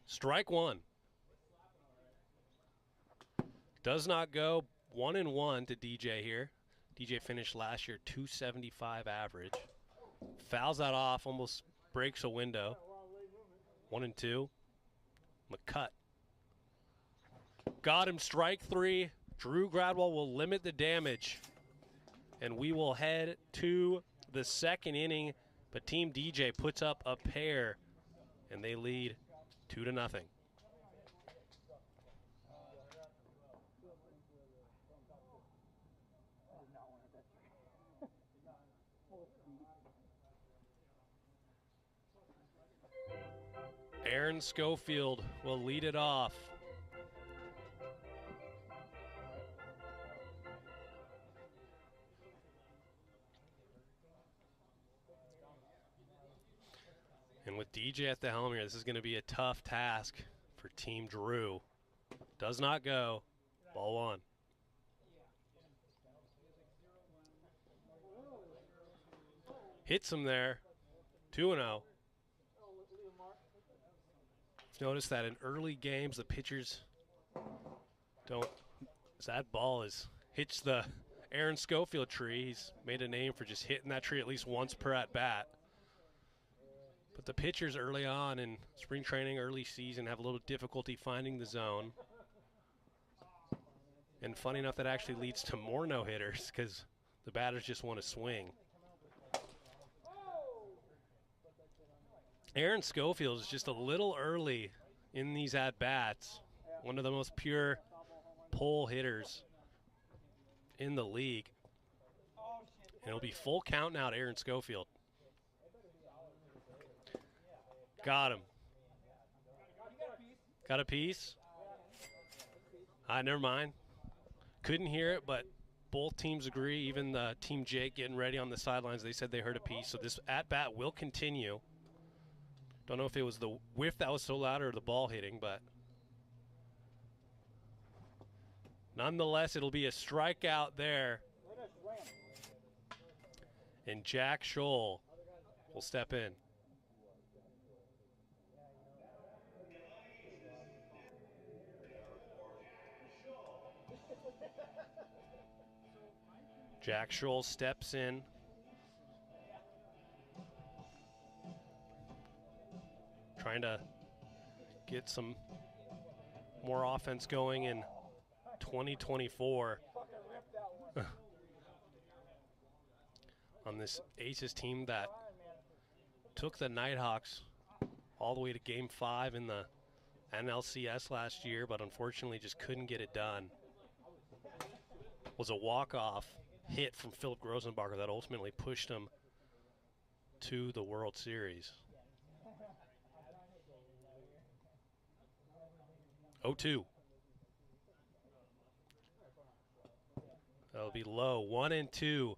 Strike 1. Does not go. 1-1 to DJ here. DJ finished last year 275 average. Fouls that off, almost breaks a window. 1-2. McCutt. Got him, strike 3. Drew Gradwall will limit the damage. And we will head to the 2nd inning. But Team DJ puts up a pair. And they lead 2-0. Aaron Schofield will lead it off. And with DJ at the helm here, this is going to be a tough task for Team Drew. Does not go. Ball 1. Hits him there. 2-0. Notice that in early games, the pitchers don't. That ball hits the Aaron Schofield tree. He's made a name for just hitting that tree at least once per at bat. But the pitchers early on in spring training, early season, have a little difficulty finding the zone. And funny enough, that actually leads to more no-hitters because the batters just want to swing. Aaron Schofield is just a little early in these at-bats. One of the most pure pull hitters in the league. And it'll be full count now to Aaron Schofield. Got him. Got a piece? Never mind. Couldn't hear it, but both teams agree. Even the Team Jake getting ready on the sidelines, they said they heard a piece. So this at-bat will continue. Don't know if it was the whiff that was so loud or the ball hitting, but nonetheless, it'll be a strikeout there. And Jack Scholl will step in. Jack Scholl steps in. Trying to get some more offense going in 2024 on this Aces team that took the Nighthawks all the way to Game 5 in the NLCS last year, but unfortunately just couldn't get it done. Was a walk-off hit from Philip Rosenbacher that ultimately pushed him to the World Series. 0-2. That'll be low. 1-2.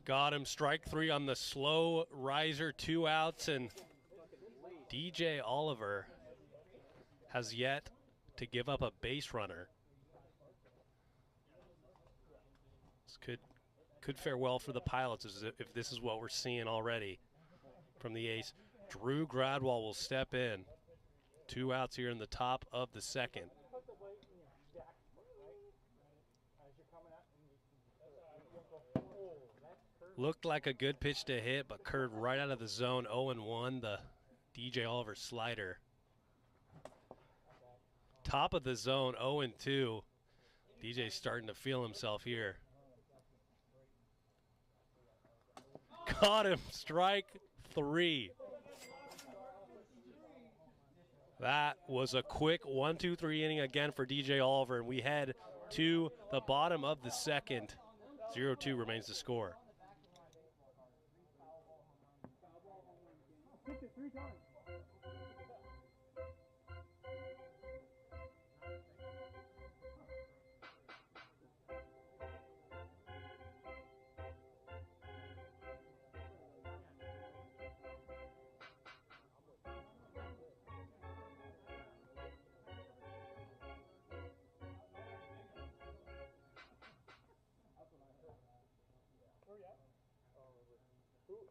Got him. Strike 3 on the slow riser. 2 outs, and DJ Oliver has yet to give up a base runner. This could fare well for the Pilots if this is what we're seeing already from the ace. Drew Gradwell will step in. 2 outs here in the top of the second. Looked like a good pitch to hit, but curved right out of the zone. 0-1, the DJ Oliver slider. Top of the zone, 0-2. DJ's starting to feel himself here. Caught him, strike 3. That was a quick 1-2-3 inning again for DJ Oliver, and we head to the bottom of the second. 0-2 remains the score.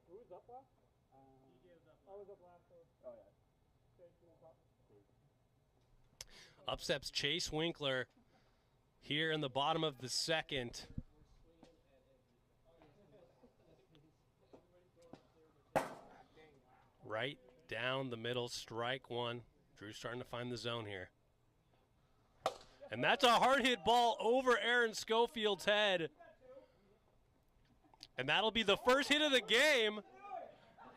Who was up last? DJ was up. I was up last. Oh, yeah. Up steps Chase Winkler here in the bottom of the second. Right down the middle, strike 1. Drew's starting to find the zone here. And that's a hard hit ball over Aaron Schofield's head. And that'll be the first hit of the game,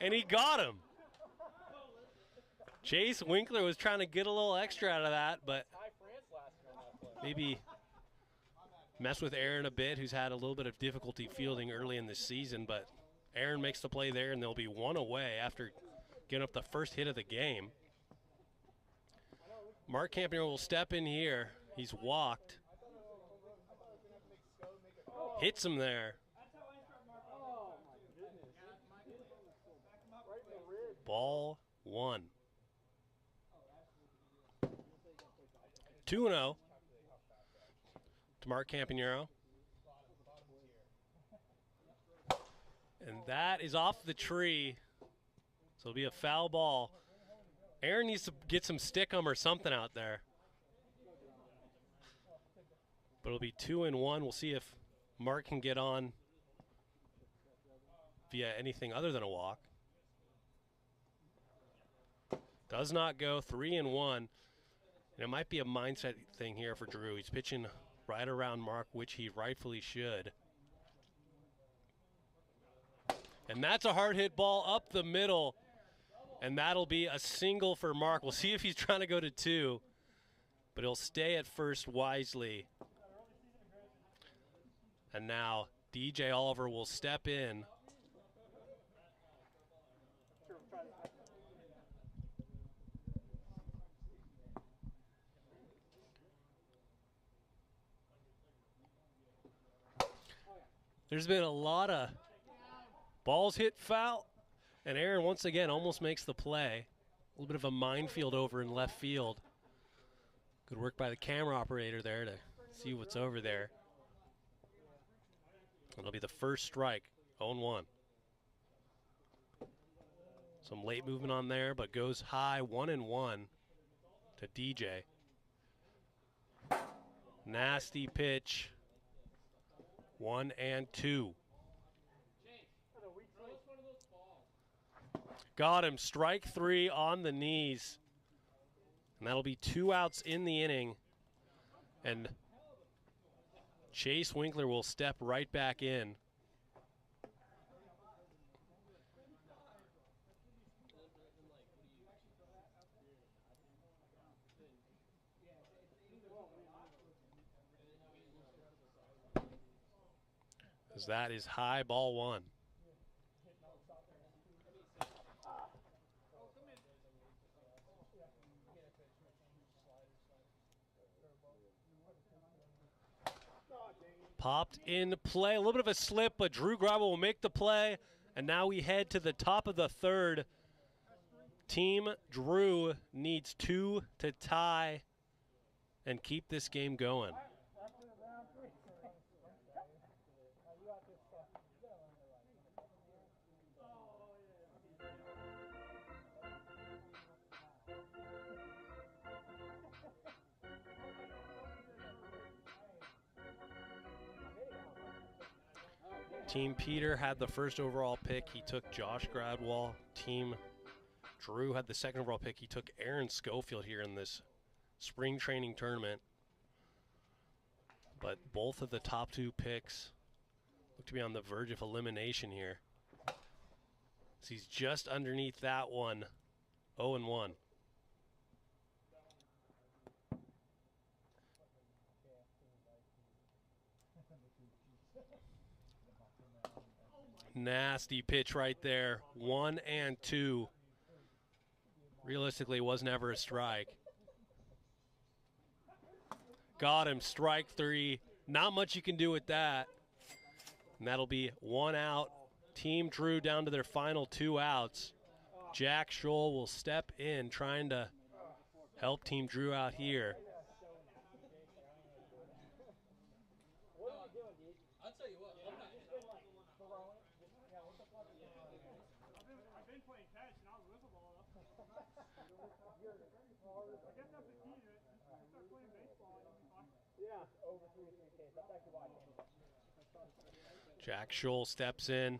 and he got him. Chase Winkler was trying to get a little extra out of that, but maybe mess with Aaron a bit, who's had a little bit of difficulty fielding early in the season. But Aaron makes the play there, and they'll be 1 away after getting up the first hit of the game. Mark Campion will step in here. He's walked. Hits him there. Ball 1. 2-0 to Mark Campanero. And that is off the tree. So it'll be a foul ball. Aaron needs to get some stick-em or something out there. But it'll be 2-1. We'll see if Mark can get on via anything other than a walk. Does not go. 3-1. And it might be a mindset thing here for Drew. He's pitching right around Mark, which he rightfully should. And that's a hard hit ball up the middle. And that'll be a single for Mark. We'll see if he's trying to go to 2. But he'll stay at first wisely. And now DJ Oliver will step in. There's been a lot of Ball's hit foul, and Aaron once again almost makes the play. A little bit of a minefield over in left field. Good work by the camera operator there to see what's over there. It'll be the first strike, 0-1. Some late movement on there, but goes high, 1-1 to DJ. Nasty pitch, 1-2. Got him, strike 3 on the knees. And that'll be 2 outs in the inning. And Chase Winkler will step right back in. As that is high, ball 1. Popped in play, a little bit of a slip, but Drew Grabo will make the play. And now we head to the top of the third. Team Drew needs 2 to tie and keep this game going. Team Peter had the first overall pick. He took Josh Gradwell. Team Drew had the second overall pick. He took Aaron Schofield here in this spring training tournament. But both of the top 2 picks look to be on the verge of elimination here. So he's just underneath that one, 0-1. Nasty pitch right there, 1-2. Realistically, was never a strike. Got him, strike 3. Not much you can do with that. And that'll be 1 out. Team Drew down to their final 2 outs. Jack Scholl will step in, trying to help Team Drew out here. Jack Scholl steps in,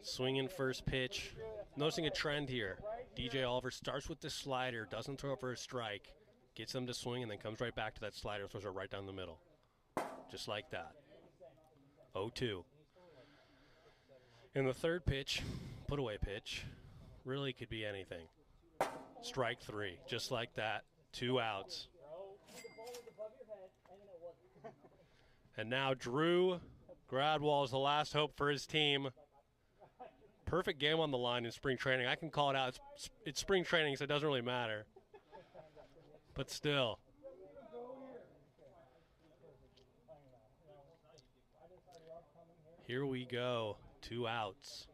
swinging first pitch. Noticing a trend here. DJ Oliver starts with the slider, doesn't throw it for a strike, gets them to swing, and then comes right back to that slider, throws it right down the middle. Just like that. 0-2. In the third pitch, put away pitch, really could be anything. Strike 3, just like that. 2 outs. And now Drew Gradwell is the last hope for his team. Perfect game on the line in spring training. I can call it out. It's spring training, so it doesn't really matter. But still. Here we go. 2 outs.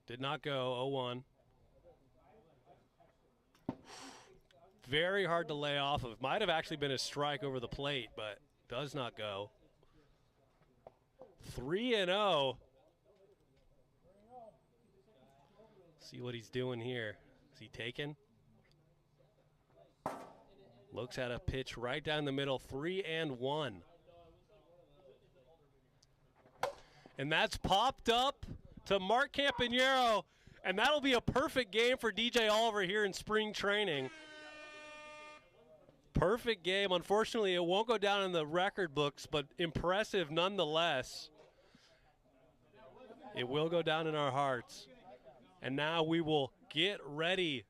Did not go. 0-1. Very hard to lay off of. Might have actually been a strike over the plate, but does not go. 3-0. See what he's doing here. Is he taking? Looks at a pitch right down the middle. 3-1. And that's popped up to Mark Campanero. And that'll be a perfect game for DJ Oliver here in spring training. Perfect game. Unfortunately, it won't go down in the record books, but impressive nonetheless. It will go down in our hearts. And now we will get ready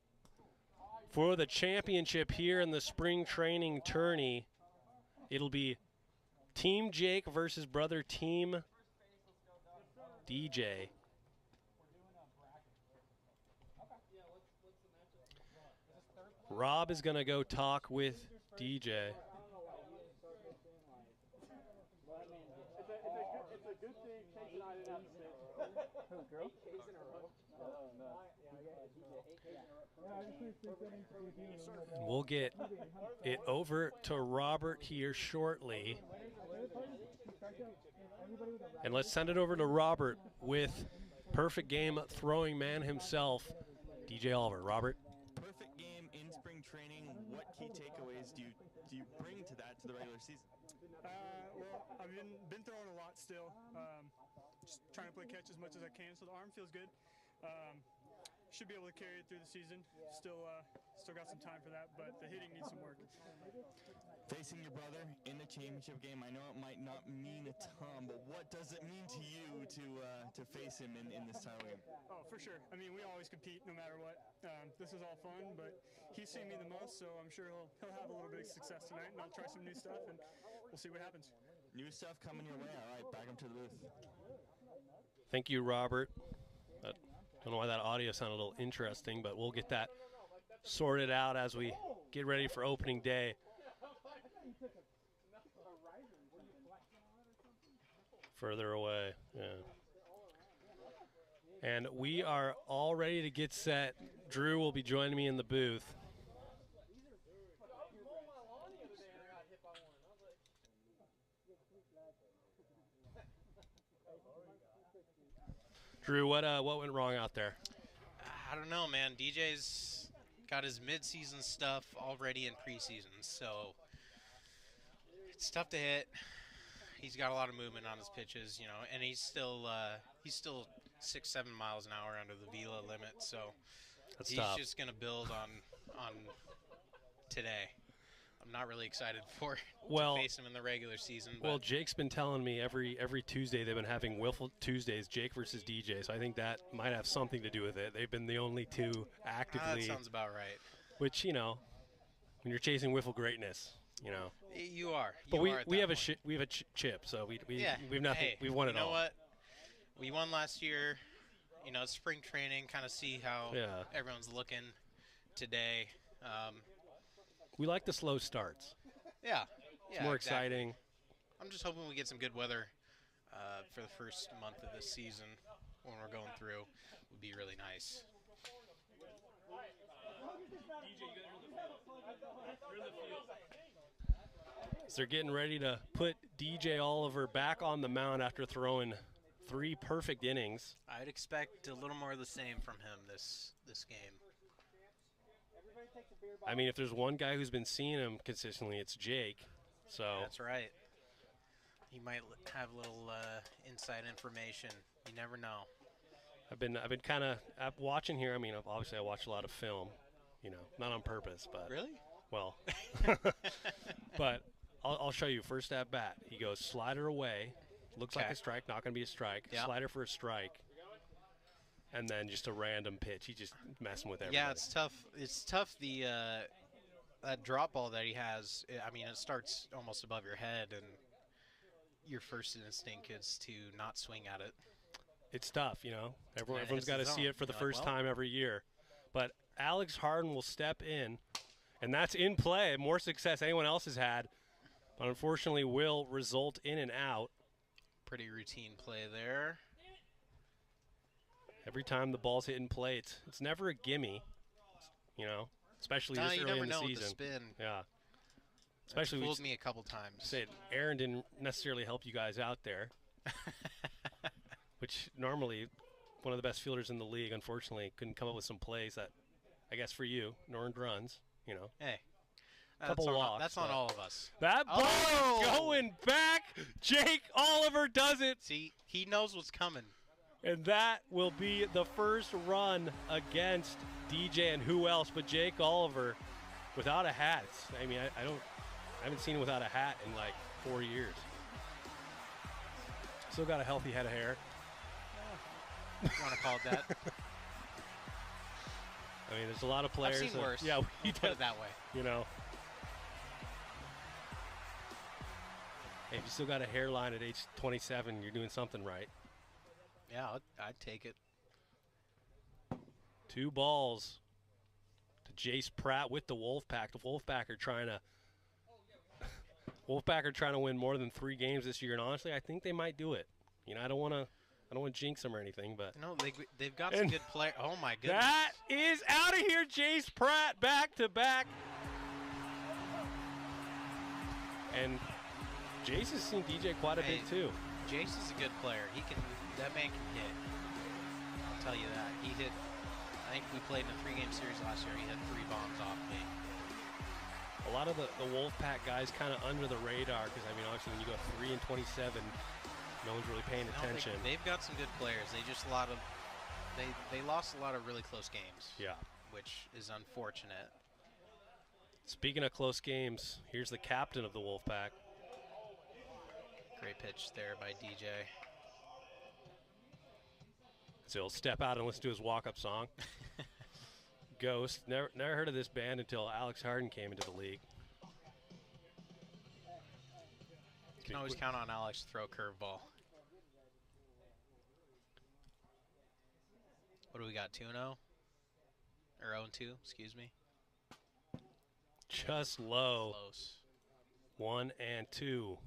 for the championship here in the spring training tourney. It'll be Team Jake versus brother Team DJ. Rob is going to go talk with DJ. We'll get it over to Robert here shortly. And let's send it over to Robert with perfect game throwing man himself, DJ Oliver. Robert? Perfect game in spring training. What key takeaways do you bring to that to the regular season? Well, I've been throwing a lot still. Just trying to play catch as much as I can, so the arm feels good. Should be able to carry it through the season. Still got some time for that, but the hitting needs some work. Facing your brother in the championship game, I know it might not mean a ton, but what does it mean to you to face him in this title game? Oh, for sure. I mean, we always compete no matter what. This is all fun, but he's seen me the most, so I'm sure he'll have a little bit of success tonight, and I'll try some new stuff, and we'll see what happens. New stuff coming your way. All right, back him to the booth. Thank you, Robert. I don't know why that audio sounded a little interesting, but we'll get that sorted out as we get ready for opening day. Further away, yeah. And we are all ready to get set. Drew will be joining me in the booth. Drew, what went wrong out there? I don't know, man. DJ's got his mid-season stuff already in preseason, so it's tough to hit. He's got a lot of movement on his pitches, you know, and he's still 6-7 miles an hour under the velo limit, so That's he's tough. just gonna build on today. I'm not really excited for to face him in the regular season. But Well, Jake's been telling me every Tuesday they've been having Wiffle Tuesdays, Jake versus DJ, so I think that might have something to do with it. They've been the only two actively. that sounds about right. Which, you know, when you're chasing Wiffle greatness, you know. You are. But You are at we that have point. we have a chip, so Yeah. we've nothing. Hey, we've won it you know all. what? We won last year. You know, spring training, kind of see how Yeah. everyone's looking today. We like the slow starts. Yeah. It's more exciting. I'm just hoping we get some good weather for the first month of this season when we're going through. Would be really nice. So they're getting ready to put DJ Oliver back on the mound after throwing 3 perfect innings. I'd expect a little more of the same from him this game. I mean, if there's one guy who's been seeing him consistently, it's Jake. So That's right. He might have a little inside information. You never know. I've been kind of watching here. I mean, obviously I watch a lot of film, you know, not on purpose, but Really? Well, but I'll show you. First at bat, he goes slider away, looks like Okay. a strike, not going to be a strike. Yeah. Slider for a strike, and then just a random pitch. He's just messing with everybody. Yeah, it's tough. It's tough. That drop ball that he has. I mean, it starts almost above your head, and your first instinct is to not swing at it. It's tough, you know. And it Everyone's hits got to the see zone. it for the You're like, first well. time every year. But Alex Harden will step in, and that's in play. More success anyone else has had, but unfortunately will result in an out. Pretty routine play there. Every time the ball's hit in play, it's never a gimme, you know, especially No, this you early never in the know with season. the spin. Yeah. That's Especially fooled me a couple times. Said Aaron didn't necessarily help you guys out there, which normally one of the best fielders in the league, unfortunately, couldn't come up with some plays that, I guess for you, earned runs, you know. Hey, Couple walks, that's on but- all of us. That ball is going back. Jake Oliver does it. See, he knows what's coming. And that will be the first run against DJ and who else but Jake Oliver without a hat. I mean, I haven't seen him without a hat in like 4 years. Still got a healthy head of hair. You want to call it that? I mean, there's a lot of players. I've seen worse. Yeah, we Put it that way. You know. Hey, if you still got a hairline at age 27, you're doing something right. Yeah, I'd take it. 2 balls to Jace Pratt with the Wolfpack. The Wolfpack are trying to win more than 3 games this year, and honestly, I think they might do it. You know, I don't want to I don't want to jinx them or anything, but No, they've got some good players. Oh my goodness! That is out of here. Jace Pratt back to back, and Jace has seen DJ quite a bit too. Jace is a good player. That man can hit. I'll tell you that. He hit. I think we played in a 3-game series last year. He hit 3 bombs off me. A lot of the Wolfpack guys kind of under the radar because, I mean, obviously when you go 3 and 27, no one's really paying attention. They've got some good players. They just they lost a lot of really close games. Yeah. Which is unfortunate. Speaking of close games, here's the captain of the Wolfpack. Great pitch there by DJ. So he'll step out and listen to his walk-up song. Ghost. Never heard of this band until Alex Harden came into the league. You can always count on Alex to throw a curveball. What do we got, 2-0? Or 0-2, excuse me. Just low. Close. 1 and 2.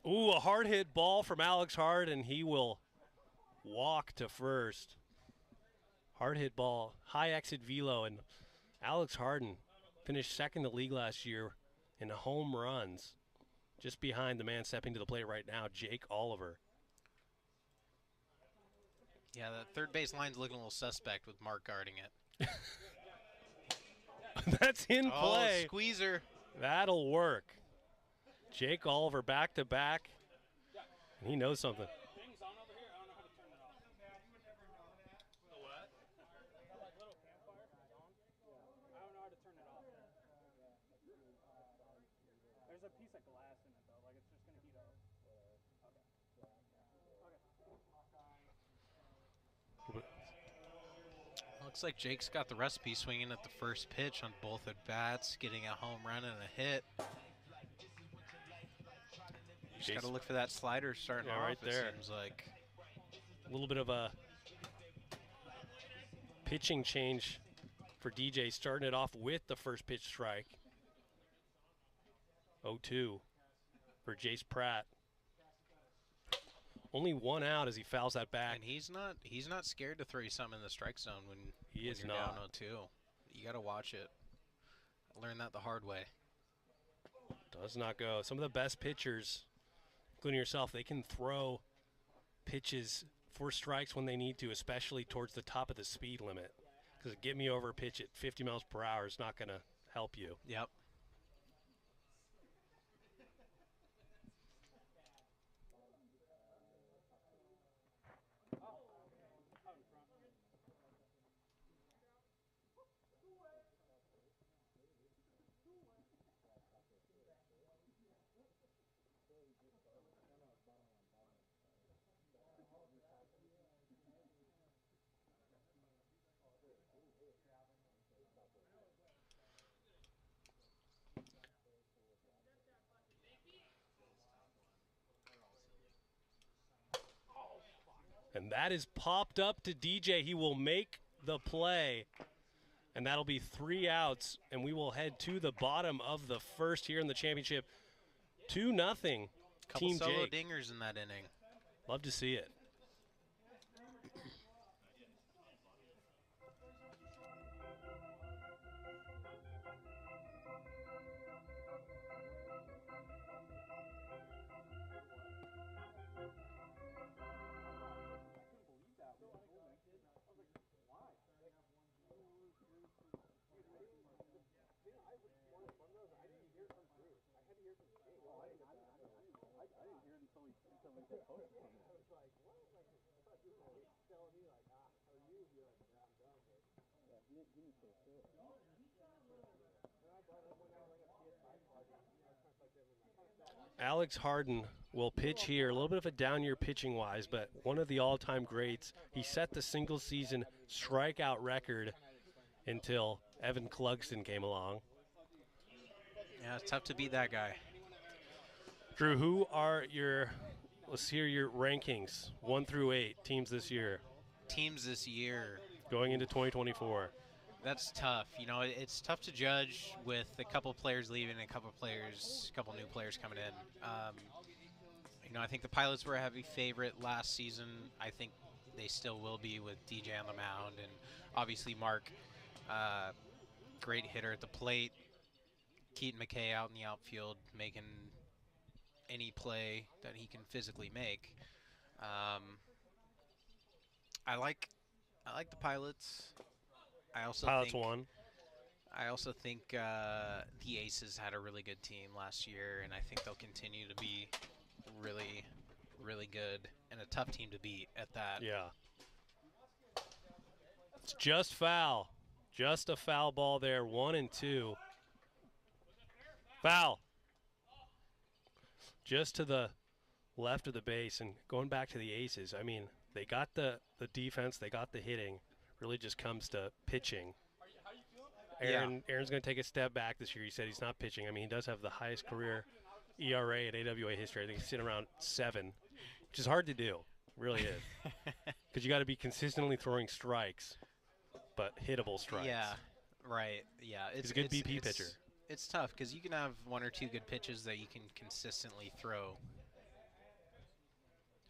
Ooh, a hard hit ball from Alex Harden. He will walk to first. Hard hit ball, high exit velo, and Alex Harden finished second in the league last year in home runs, just behind the man stepping to the plate right now, Jake Oliver. Yeah, the third base line's looking a little suspect with Mark guarding it. That's in play. Oh, squeezer. That'll work. Jake Oliver back to back. And he knows something. There's a piece of glass in it, though. Like, it's just going to heat up. Looks like Jake's got the recipe, swinging at the first pitch on both at bats, getting a home run and a hit. Just got to look for that slider starting off, right there. it seems like. A little bit of a pitching change for DJ, starting it off with the first pitch strike. 0-2 for Jace Pratt. Only 1 out as he fouls that back. And he's not scared to throw you something in the strike zone when you're down 0-2. You got to watch it. I learned that the hard way. Does not go. Some of the best pitchers, including yourself, they can throw pitches for strikes when they need to, especially towards the top of the speed limit. Because get me over a pitch at 50 miles per hour is not going to help you. Yep. And that is popped up to DJ. He will make the play. And that'll be 3 outs. And we will head to the bottom of the first here in the championship. 2-0. Couple Team solo Jake. dingers in that inning. Love to see it. Alex Harden will pitch here. A little bit of a down year pitching wise, but one of the all-time greats. He set the single season strikeout record until Evan Clugston came along. Yeah, it's tough to beat that guy. Drew, who are your, let's hear your rankings, 1 through 8 teams this year? Teams this year. Going into 2024. That's tough. You know, it's tough to judge with a couple players leaving and a couple new players coming in. I think the Pilots were a heavy favorite last season. I think they still will be with DJ on the mound, and obviously Mark, great hitter at the plate. Keaton McKay out in the outfield making any play that he can physically make. I like the Pilots. I also think the Aces had a really good team last year, and I think they'll continue to be really, really good and a tough team to beat at that. Yeah. It's just foul. Just a foul ball there, 1-2. Foul. Just to the left of the base, and going back to the Aces, I mean, they got the defense, they got the hitting. Really just comes to pitching. Aaron's going to take a step back this year. He said he's not pitching. I mean, he does have the highest career ERA in AWA history. I think he's sitting around 7, which is hard to do. Really is. Because you got to be consistently throwing strikes, but hittable strikes. Yeah, right. Yeah, he's a good BP pitcher. It's tough because you can have 1 or 2 good pitches that you can consistently throw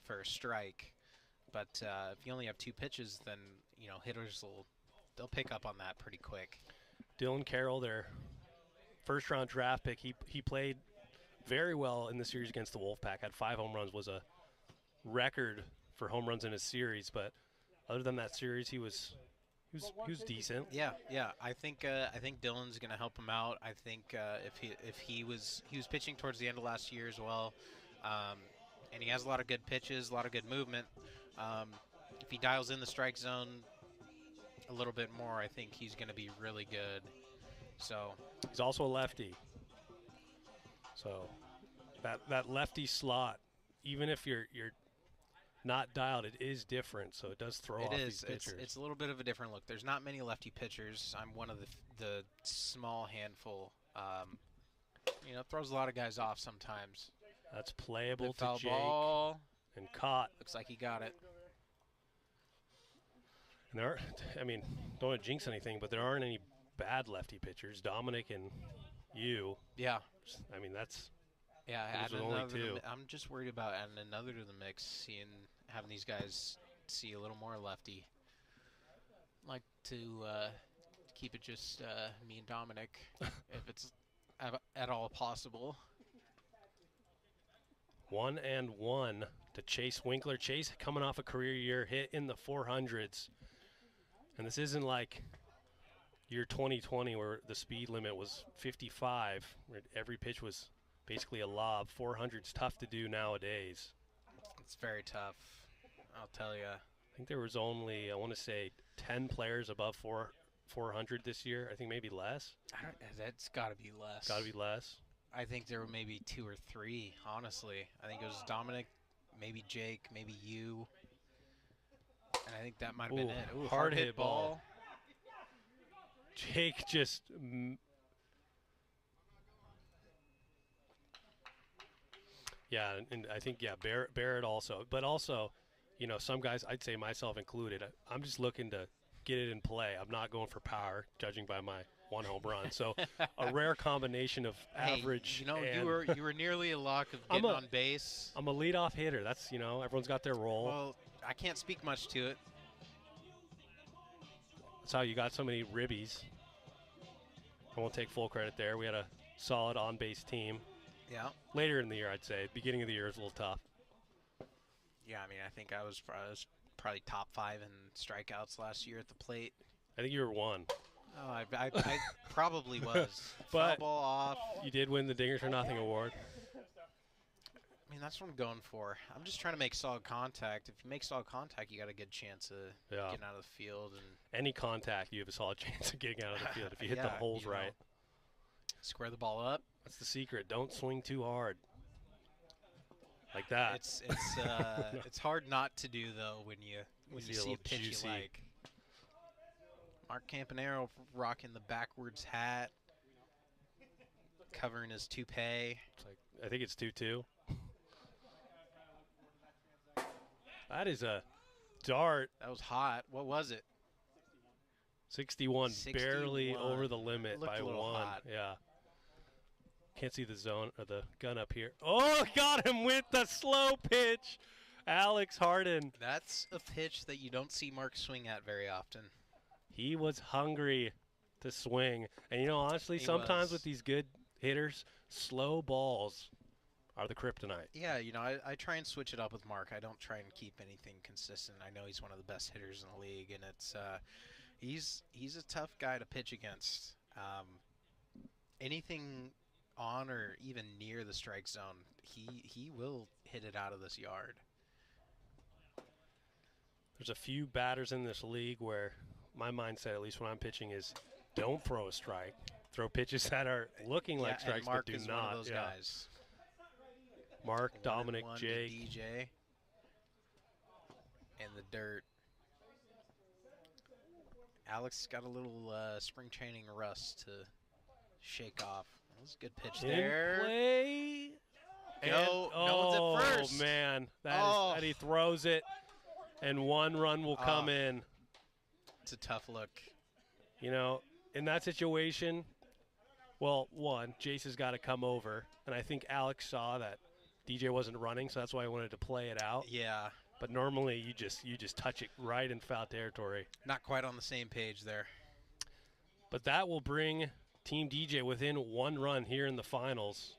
for a strike. But if you only have 2 pitches, then hitters they'll pick up on that pretty quick. Dylan Carroll, their first-round draft pick, he played very well in the series against the Wolfpack. Had 5 home runs, was a record for home runs in a series. But other than that series, he was decent. Yeah. I think Dylan's going to help him out. I think if he was pitching towards the end of last year as well, and he has a lot of good pitches, a lot of good movement. If he dials in the strike zone a little bit more, I think he's going to be really good. So he's also a lefty. So that lefty slot, even if you're not dialed, it is different. So it does throw off these pitchers. It's a little bit of a different look. There's not many lefty pitchers. I'm one of the small handful. Throws a lot of guys off sometimes. That's playable Good to foul Jake. Ball. And caught. Looks like he got it. And don't want to jinx anything, but there aren't any bad lefty pitchers. Dominic and you. Yeah. That's. Yeah, those are only 2. I'm just worried about adding another to the mix, having these guys see a little more lefty. Like to keep it just me and Dominic, if it's at all possible. 1-1 to Chase Winkler. Chase coming off a career year hit in the 400s. And this isn't like year 2020 where the speed limit was 55, where every pitch was basically a lob. 400's tough to do nowadays. It's very tough, I'll tell you. I think there was only, I want to say, 10 players above 400 this year. I think maybe less. That's got to be less. Got to be less. I think there were maybe 2 or 3, honestly. I think it was Dominic, maybe Jake, maybe you. And I think that might have been it. Ooh, hard hit ball. Jake just... Yeah, and I think, Barrett also. But also, some guys, I'd say myself included, I'm just looking to get it in play. I'm not going for power, judging by my 1 home run. So a rare combination of average. You were nearly a lock of getting on base. I'm a leadoff hitter. That's everyone's got their role. Well, I can't speak much to it. That's how you got so many ribbies. I won't take full credit there. We had a solid on-base team. Yeah. Later in the year, I'd say. Beginning of the year is a little tough. Yeah, I think I was probably top 5 in strikeouts last year at the plate. I think you were 1. Oh, I probably was. But foul ball off. You did win the Dingers for Nothing award. That's what I'm going for. I'm just trying to make solid contact. If you make solid contact, you got a good chance of getting out of the field. And any contact, you have a solid chance of getting out of the field if you hit the holes right. Square the ball up. That's the secret. Don't swing too hard. Like that. It's hard not to do though when you see a pitch juicy. You like. Mark Campanaro rocking the backwards hat, covering his toupee. I think it's 2-2. That is a dart. That was hot. What was it? 61, barely over the limit by 1. Hot. Yeah. Can't see the zone or the gun up here. Oh, got him with the slow pitch. Alex Harden. That's a pitch that you don't see Mark swing at very often. He was hungry to swing. And, you know, honestly, He sometimes was. with these good hitters, slow balls are the kryptonite. Yeah, you know, I try and switch it up with Mark. I don't try and keep anything consistent. I know he's one of the best hitters in the league, and it's he's a tough guy to pitch against. Anything on or even near the strike zone, he will hit it out of this yard. There's a few batters in this league where my mindset, at least when I'm pitching, is don't throw a strike. Throw pitches that are looking like Yeah, and strikes Mark but do is not. one of those Yeah. guys. Mark, 1-1 Dominic, to Jake. DJ. And the dirt. Alex got a little spring training rust to shake off. That was a good pitch In there. play. No, And- no one's oh, at first. Man. That he throws it, and one run will come in. It's a tough look. You know, in that situation, well, one, Jace has got to come over. And I think Alex saw that DJ wasn't running, so that's why I wanted to play it out. Yeah. But normally you just touch it right in foul territory. Not quite on the same page there. But that will bring Team DJ within one run here in the finals.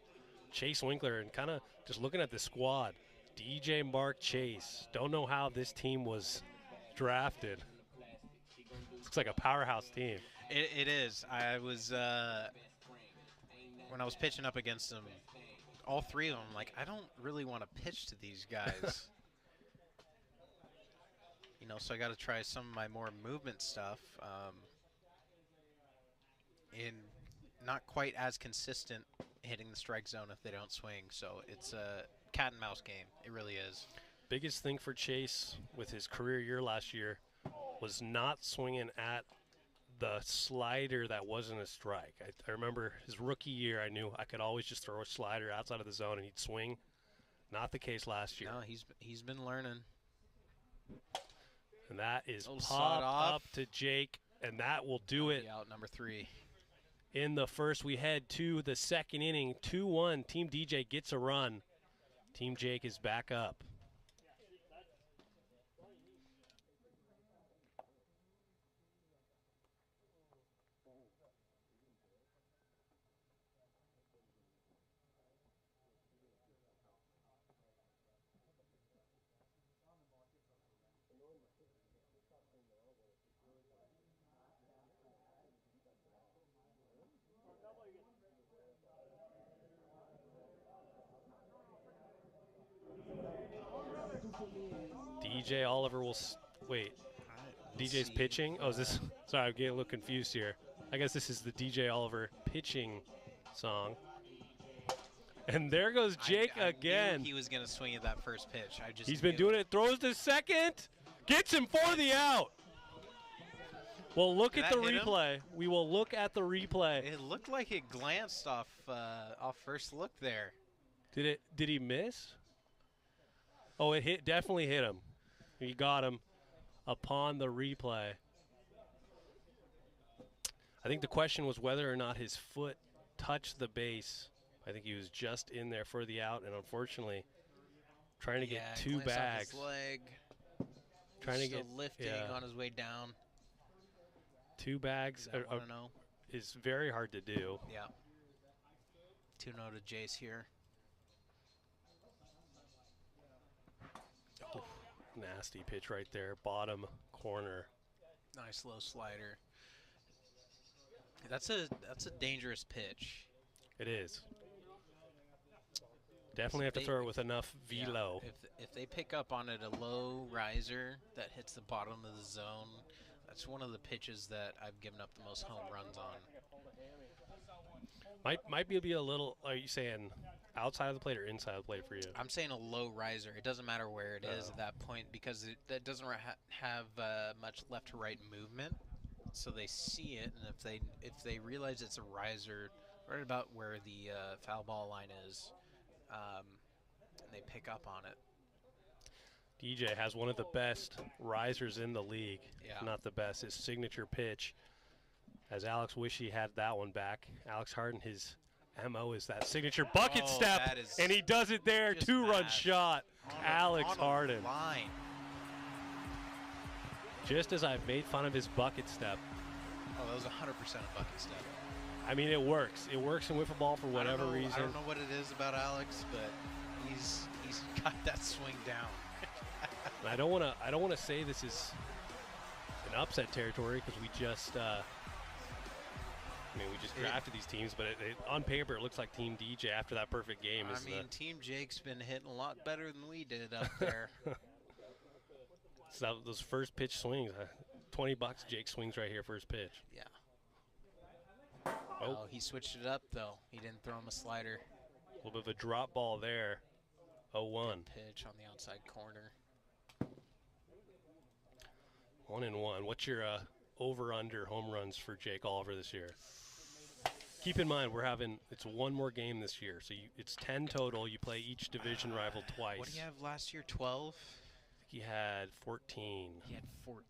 Chase Winkler, and kind of just looking at the squad, DJ, Mark, Chase. Don't know how this team was drafted. Looks like a powerhouse team. It is. I was when I was pitching up against them, all three of them, like, I don't really want to pitch to these guys. You know, so I got to try some of my more movement stuff. And not quite as consistent hitting the strike zone if they don't swing. So it's a cat and mouse game. It really is. Biggest thing for Chase with his career year last year was not swinging at the slider that wasn't a strike. I remember his rookie year, I knew I could always just throw a slider outside of the zone and he'd swing. Not the case last year. No, he's been learning. And that is Little sawed popped off. up to Jake, and that will do it. Out number 3. In the first, we head to the second inning, 2-1. Team DJ gets a run. Team Jake is back up. DJ Oliver will wait. DJ's pitching. Oh, is this? Sorry, I'm getting a little confused here. I guess this is the DJ Oliver pitching song. And there goes Jake I again. knew he was going to swing at that first pitch. He's been doing it. Throws to second. Gets him for the out. We'll look at the replay. We will look at the replay. It looked like it glanced off first look there. Did he miss? Oh, it definitely hit him. He got him upon the replay. I think the question was whether or not his foot touched the base. I think he was just in there for the out, and unfortunately, trying to get two glanced off bags. his leg. Trying He's to get still lifting on his way down. 2 bags is very hard to do. Yeah. 2-0 to Jace here. Oh, nasty pitch right there, bottom corner. Nice low slider. That's a dangerous pitch. It is. Definitely have to throw it with enough velo. If they pick up on it, a low riser that hits the bottom of the zone, that's one of the pitches that I've given up the most home runs on. Might be a little, are you saying outside of the plate or inside of the plate for you? I'm saying a low riser. It doesn't matter where it is at that point because that doesn't have much left to right movement. So they see it, and if they realize it's a riser right about where the foul ball line is, and they pick up on it. DJ has one of the best risers in the league. Yeah. Not the best, his signature pitch. As Alex wish he had that one back. Alex Harden, his MO is that signature bucket Oh, step, that is and he does it there. just 2-run mash. shot. Alex On a Harden. line. Just as I've made fun of his bucket step. Oh, that was 100% a bucket step. I mean, it works. It works in wiffle ball for whatever reason. I don't know what it is about Alex, but he's got that swing down. And I don't want to say this is an upset territory because we just drafted these teams, but on paper it looks like Team DJ after that perfect game. I mean, Team Jake's been hitting a lot better than we did up there. So those first pitch swings, $20 Jake swings right here first pitch. Yeah. Oh, He switched it up though. He didn't throw him a slider. a little bit of a drop ball there. 0-1. Pitch on the outside corner. 1-1. What's your over/under home runs for Jake Oliver this year? Keep in mind it's one more game this year, so it's 10 total. You play each division rival twice. What do you have last year? 12. He had 14. He had 14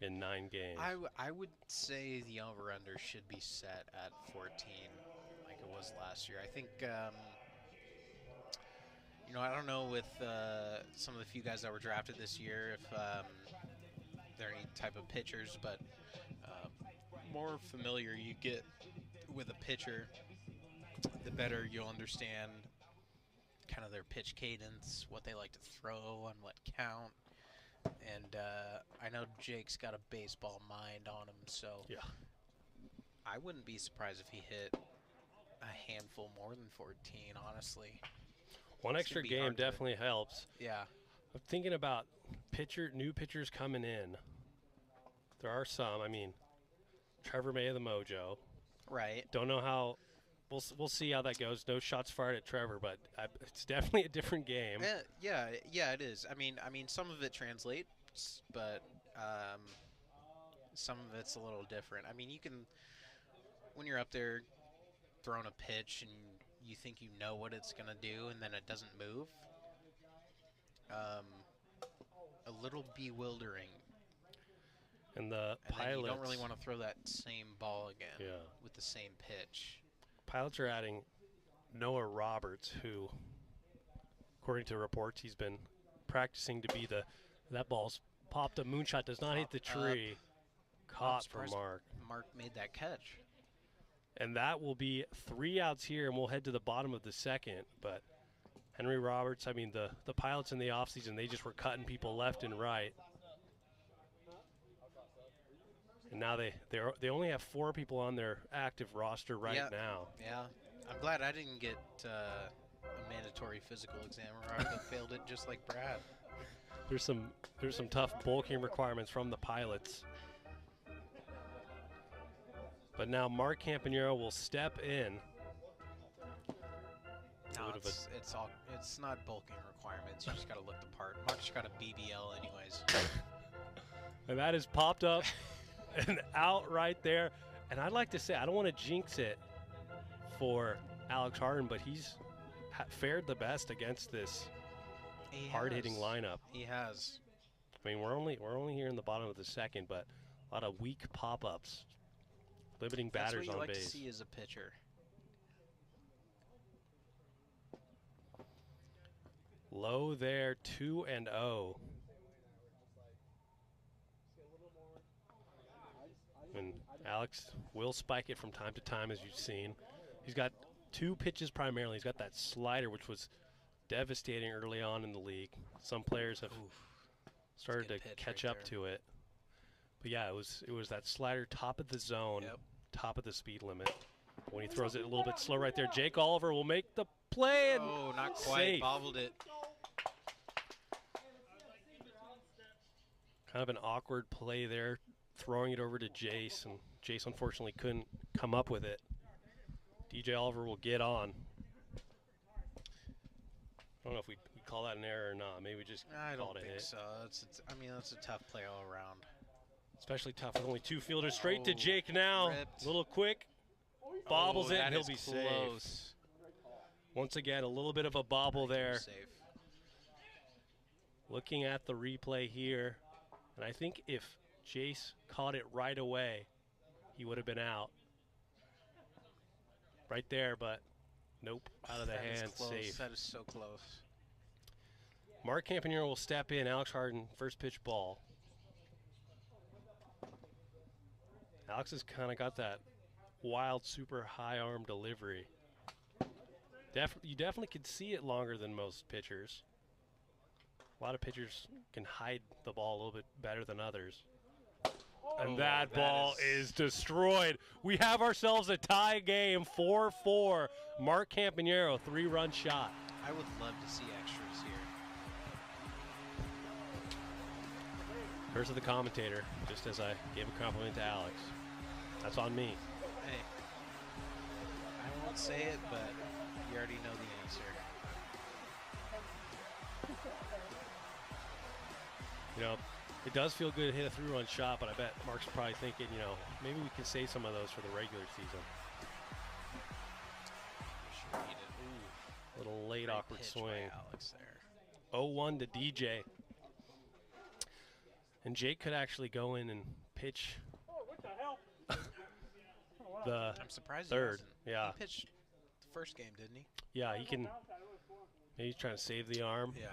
in 9 games. I would say the over/under should be set at 14, like it was last year. I think. I don't know with some of the few guys that were drafted this year if there are any type of pitchers, but more familiar you get with a pitcher, the better you'll understand kind of their pitch cadence, what they like to throw, on what count. And I know Jake's got a baseball mind on him, so yeah, I wouldn't be surprised if he hit a handful more than 14, honestly. One extra game definitely helps. Yeah. I'm thinking about new pitchers coming in. There are some. I mean, Trevor May of the Mojo. Right. Don't know how. We'll see how that goes. No shots fired at Trevor, but it's definitely a different game. Yeah, it is. I mean, some of it translates, but some of it's a little different. I mean, you can, when you're up there throwing a pitch and you think you know what it's gonna do, and then it doesn't move. A little bewildering. And the Pilots. Then you don't really want to throw that same ball again. Yeah. With the same pitch. Pilots are adding Noah Roberts, who, according to reports, he's been practicing to be that ball's popped up. Moonshot does not hit the tree. Caught for Mark. Mark made that catch. And that will be 3 outs here, and we'll head to the bottom of the second. But Henry Roberts, I mean, the Pilots in the offseason, they just were cutting people left and right. And now they only have 4 people on their active roster right now. Yeah. I'm glad I didn't get a mandatory physical exam, or I would have failed it just like Brad. There's some tough bulking requirements from the Pilots. But now Mark Campanero will step in. No, it's not bulking requirements. You just got to look the part. Mark's got a BBL anyways. And that is popped up and out right there. And I'd like to say, I don't want to jinx it for Alex Harden, but he's fared the best against this hard-hitting lineup. He has. I mean, we're only here in the bottom of the second, but a lot of weak pop-ups, limiting batters on base. That's what you like to see as a pitcher. Low there, 2-0. And Alex will spike it from time to time, as you've seen. He's got 2 pitches primarily. He's got that slider, which was devastating early on in the league. Some players have started to catch up to it. But yeah, it was that slider, top of the zone, top of the speed limit. When he throws it a little bit slow right there, Jake Oliver will make the play. And oh, not quite. Safe. Bobbled it. Kind of an awkward play there, throwing it over to Jace, and Jace unfortunately couldn't come up with it. DJ Oliver will get on. I don't know if we call that an error or not. Maybe we just call it a hit. So. I mean, that's a tough play all around. Especially tough with only 2 fielders. Straight to Jake now. Ripped. A little quick. Bobbles it, and he'll be close. safe. Once again, a little bit of a bobble there. Safe. Looking at the replay here, and I think if Jace caught it right away, he would have been out. right there, but nope, out of the That is hand, close. safe. That is so close. Mark Campanero will step in. Alex Harden, first pitch ball. Alex has kind of got that wild, super high arm delivery. You definitely could see it longer than most pitchers. A lot of pitchers can hide the ball a little bit better than others. And that ball is destroyed. We have ourselves a tie game, 4-4. Mark Campanero, 3-run shot. I would love to see extras here. Curse of the commentator, just as I gave a compliment to Alex. That's on me. Hey, I won't say it, but you already know the answer. You know, it does feel good to hit a 3-run shot, but I bet Mark's probably thinking, you know, maybe we can save some of those for the regular season. Sure he did. Ooh. Little late Great awkward pitch swing. by Alex there. 0-1 to DJ. And Jake could actually go in and pitch the I'm surprised third. He Yeah. He pitched the first game, didn't he? Yeah, he can. Maybe he's trying to save the arm. Yeah.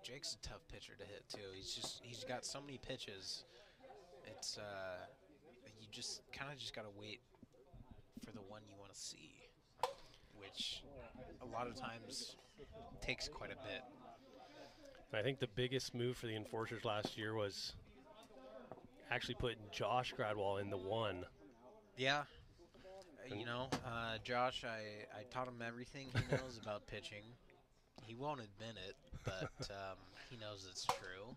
Jake's a tough pitcher to hit too. He's got so many pitches. It's you just kind of just gotta wait for the one you want to see, which a lot of times takes quite a bit. And I think the biggest move for the Enforcers last year was actually putting Josh Gradwell in the 1. Yeah. You know, Josh, I taught him everything he knows about pitching. He won't admit it, but he knows it's true.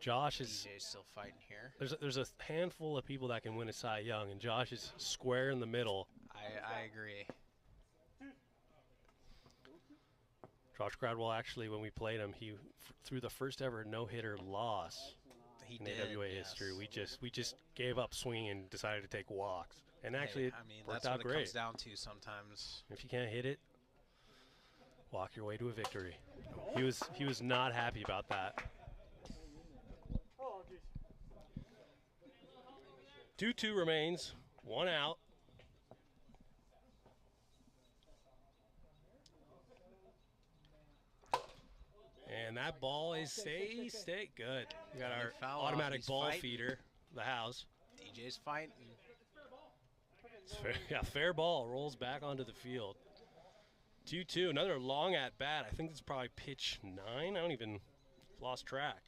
Josh is DJ's still fighting here. There's a handful of people that can win a Cy Young, and Josh is square in the middle. I agree. Josh Gradwell, actually, when we played him, he threw the first ever no-hitter loss in AWA history. We just gave up swinging and decided to take walks, and actually it worked out that's what great. it comes down to sometimes. If you can't hit it, walk your way to a victory. He was not happy about that. 2-2 remains, 1 out. And that ball is stay good. We got our automatic ball feeder, the house. DJ's fighting. Fair ball, rolls back onto the field. 2-2, another long at bat. I think it's probably pitch 9. I don't even lost track.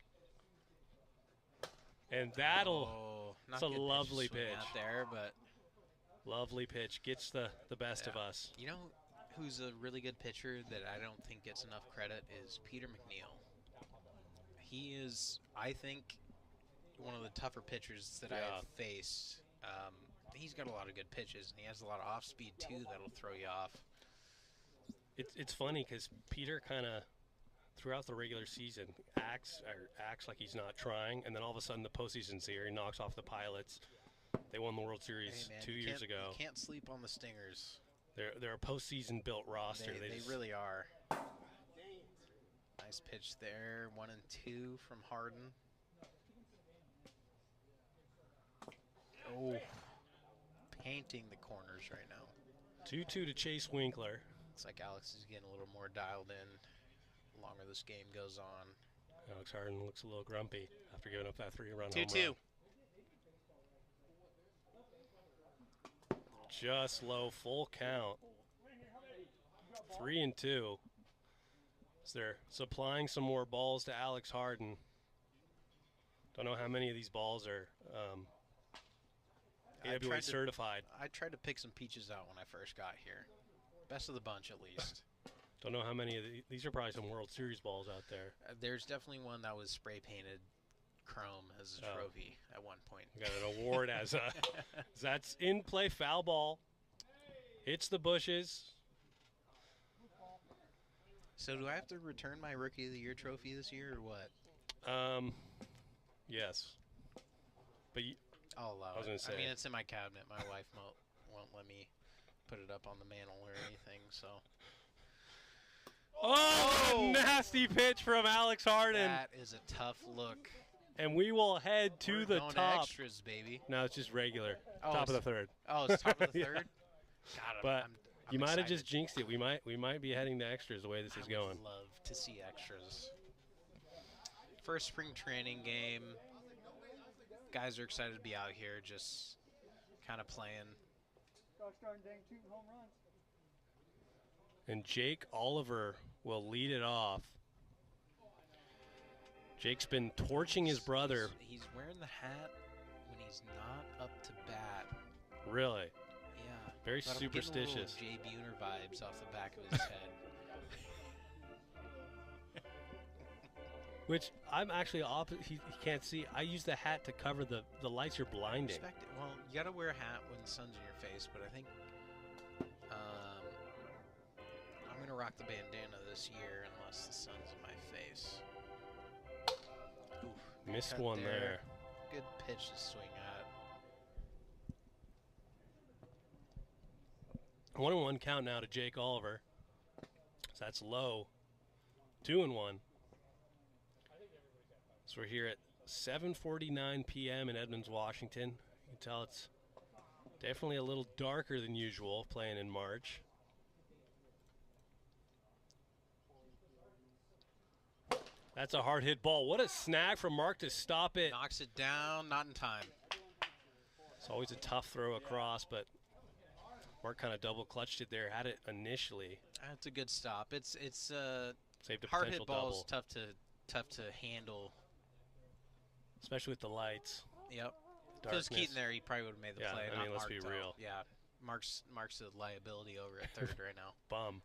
And it's a lovely pitch out there, but lovely pitch, gets the best of us. You know who's a really good pitcher that I don't think gets enough credit is Peter McNeil. He is, I think, one of the tougher pitchers that I've faced. He's got a lot of good pitches, and he has a lot of off speed too that'll throw you off. It's funny because Peter kind of throughout the regular season acts like he's not trying, and then all of a sudden the postseason's here. He knocks off the Pilots. They won the World Series 2 years ago. You can't sleep on the Stingers. They're a postseason built roster. They really are. Nice pitch there. 1 and 2 from Harden. Oh, painting the corners right now. 2-2 to Chase Winkler. Looks like Alex is getting a little more dialed in the longer this game goes on. Alex Harden looks a little grumpy after giving up that 3-run home 2-2. run. Just low, full count. 3-2. So they're supplying some more balls to Alex Harden. Don't know how many of these balls are AWA certified. I tried to pick some peaches out when I first got here. Best of the bunch, at least. Don't know how many of these are probably some World Series balls out there. There's definitely one that was spray painted chrome as a trophy at one point. We got an award as a that's in play foul ball. Hits the bushes. So do I have to return my Rookie of the Year trophy this year or what? Yes. But I'll allow I was gonna say. I mean, it's in my cabinet. My wife won't let me put it up on the mantle or anything, so. Oh, nasty pitch from Alex Harden. That is a tough look. and we will head to We're the going to top. extras, baby. No, it's just regular. Oh, top of it's- the third. Oh, it's top of the Yeah. third? God, But I'm you might have excited. just jinxed it. We might be heading to extras the way this is going. Love to see extras. First spring training game. Guys are excited to be out here, just kind of playing. Gosh darn dang shooting home runs. And Jake Oliver will lead it off. Jake's been torching his brother. He's wearing the hat when he's not up to bat. Really? Yeah. Very But I'm getting a little superstitious. Jay Buhner vibes off the back of his head. Which I'm actually opposite. He can't see. I use the hat to cover the lights. You're blinding. Respect it. Well, you gotta wear a hat when the sun's in your face, but I think I'm gonna rock the bandana this year unless the sun's in my face. Oof, Missed cut one there. Good pitch to swing at. 1-1 count now to Jake Oliver. So that's low. 2-1. So we're here at 7:49 p.m. in Edmonds, Washington. You can tell it's definitely a little darker than usual playing in March. That's a hard hit ball. What a snag from Mark to stop it. Knocks it down, not in time. It's always a tough throw across, but Mark kind of double clutched it there. Had it initially. That's a good stop. It's Saved a hard potential hit ball is double. tough to handle. Especially with the lights. Yep. If it was Darkness. Keaton there, he probably would have made the Yeah, play. I not mean, let's Mark, be though. real. Yeah, Mark's a liability over at third right now. Bum.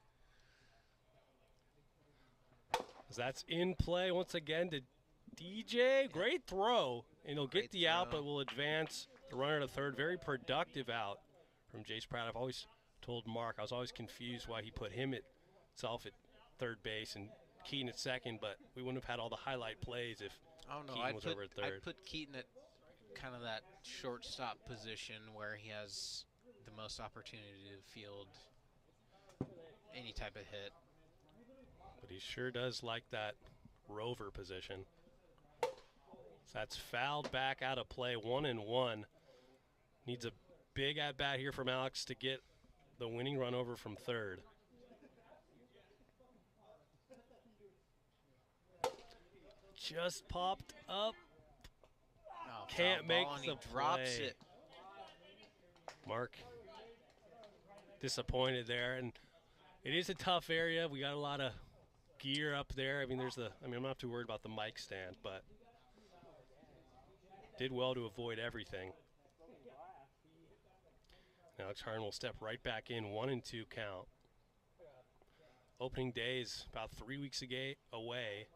That's in play once again to DJ. Great throw. And he'll get the out, but will advance the runner to third. Very productive out from Jace Pratt. I've always told Mark, I was always confused why he put himself at third base and Keaton at second, but we wouldn't have had all the highlight plays if Oh no, Keaton was over at third. I'd put Keaton at kind of that shortstop position where he has the most opportunity to field any type of hit. But he sure does like that rover position. So that's fouled back out of play, 1-1. Needs a big at-bat here from Alex to get the winning run over from third. Just popped up. Oh, Can't foul make ball, and the he drops play. it. Mark disappointed there, and it is a tough area. We got a lot of gear up there. I mean, I'm not too worried about the mic stand, but did well to avoid everything. Alex Harden will step right back in, 1-2 count. Opening day is about 3 weeks away.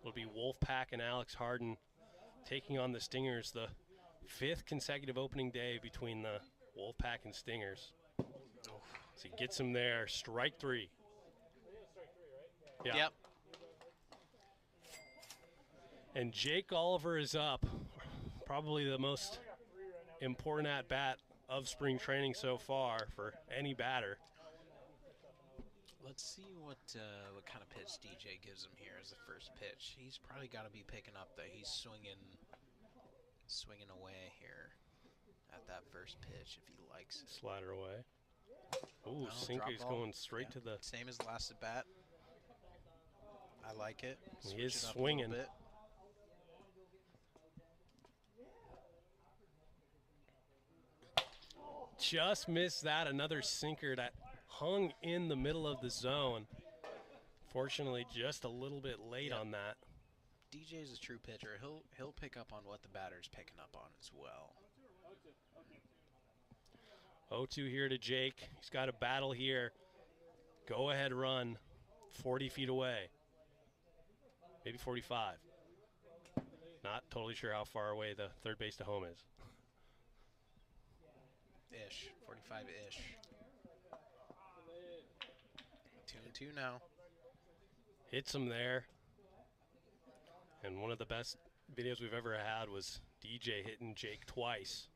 It'll be Wolfpack and Alex Harden taking on the Stingers, the 5th consecutive opening day between the Wolfpack and Stingers. So he gets him there, strike 3. Yeah. Yep. And Jake Oliver is up. Probably the most important at-bat of spring training so far for any batter. Let's see what kind of pitch DJ gives him here as the first pitch. He's probably got to be picking up that he's swinging away here at that first pitch if he likes it. Slider away. Ooh, No, sinker's drop ball. going straight to the... Same as the last at bat. I like it. He Switch is it up a little swinging. bit. Just missed that. Another sinker that hung in the middle of the zone. Fortunately, just a little bit late on that. DJ is a true pitcher. He'll pick up on what the batter's picking up on as well. 0-2 here to Jake. He's got a battle here. Go ahead run 40 feet away. Maybe 45. Not totally sure how far away the third base to home is. Ish. 45-ish. 2-2 now. Hits him there. And one of the best videos we've ever had was DJ hitting Jake twice.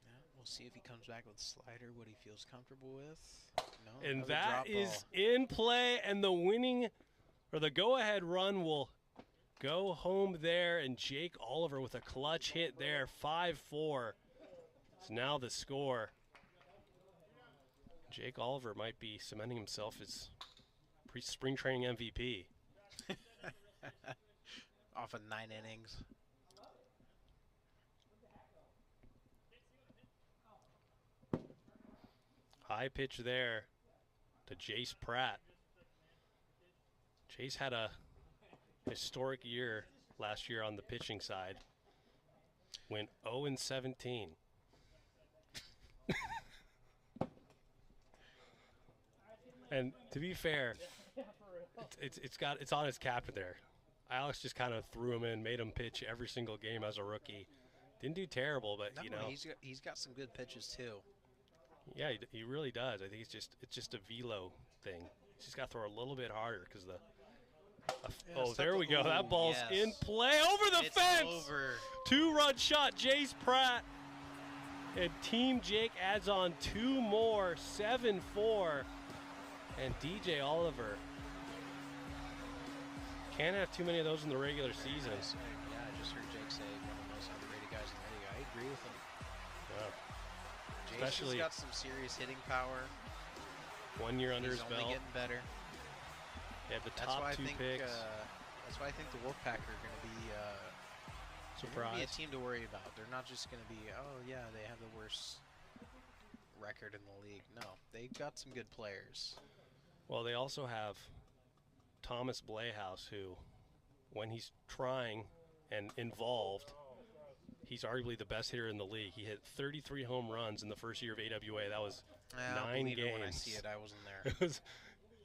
Yeah, we'll see if he comes back with a slider, what he feels comfortable with. No, And another that drop is ball. in play, and the winning, or the go-ahead run will go home there, and Jake Oliver with a clutch hit there, 5-4. So now the score. Jake Oliver might be cementing himself as spring training MVP. Off of 9 innings. High pitch there to Jace Pratt. Jace had a historic year last year on the pitching side. Went 0-17. And to be fair, it's on his captain there. Alex just kind of threw him in, made him pitch every single game as a rookie. Didn't do terrible, but you know, he's got some good pitches too. Yeah, he really does. I think it's just a velo thing. He's just got to throw a little bit harder because the. There we go. That ball's in play over the fence. Over. 2-run shot, Jace Pratt. And Team Jake adds on 2 more, 7-4. And DJ Oliver. Can't have too many of those in the regular season. Yeah, I just heard Jake say one of the most underrated guys in the league. I agree with him. Yeah. Jason's got some serious hitting power. 1 year under his belt. He's only getting better. They have the top 2 picks. That's why I think the Wolfpack are going to be surprised. A team to worry about. They're not just going to be, oh yeah, they have the worst record in the league. No, they've got some good players. Well, they also have Thomas Blayhouse, who, when he's trying and involved, he's arguably the best hitter in the league. He hit 33 home runs in the first year of AWA. That was 9 games. When I see it, I wasn't there.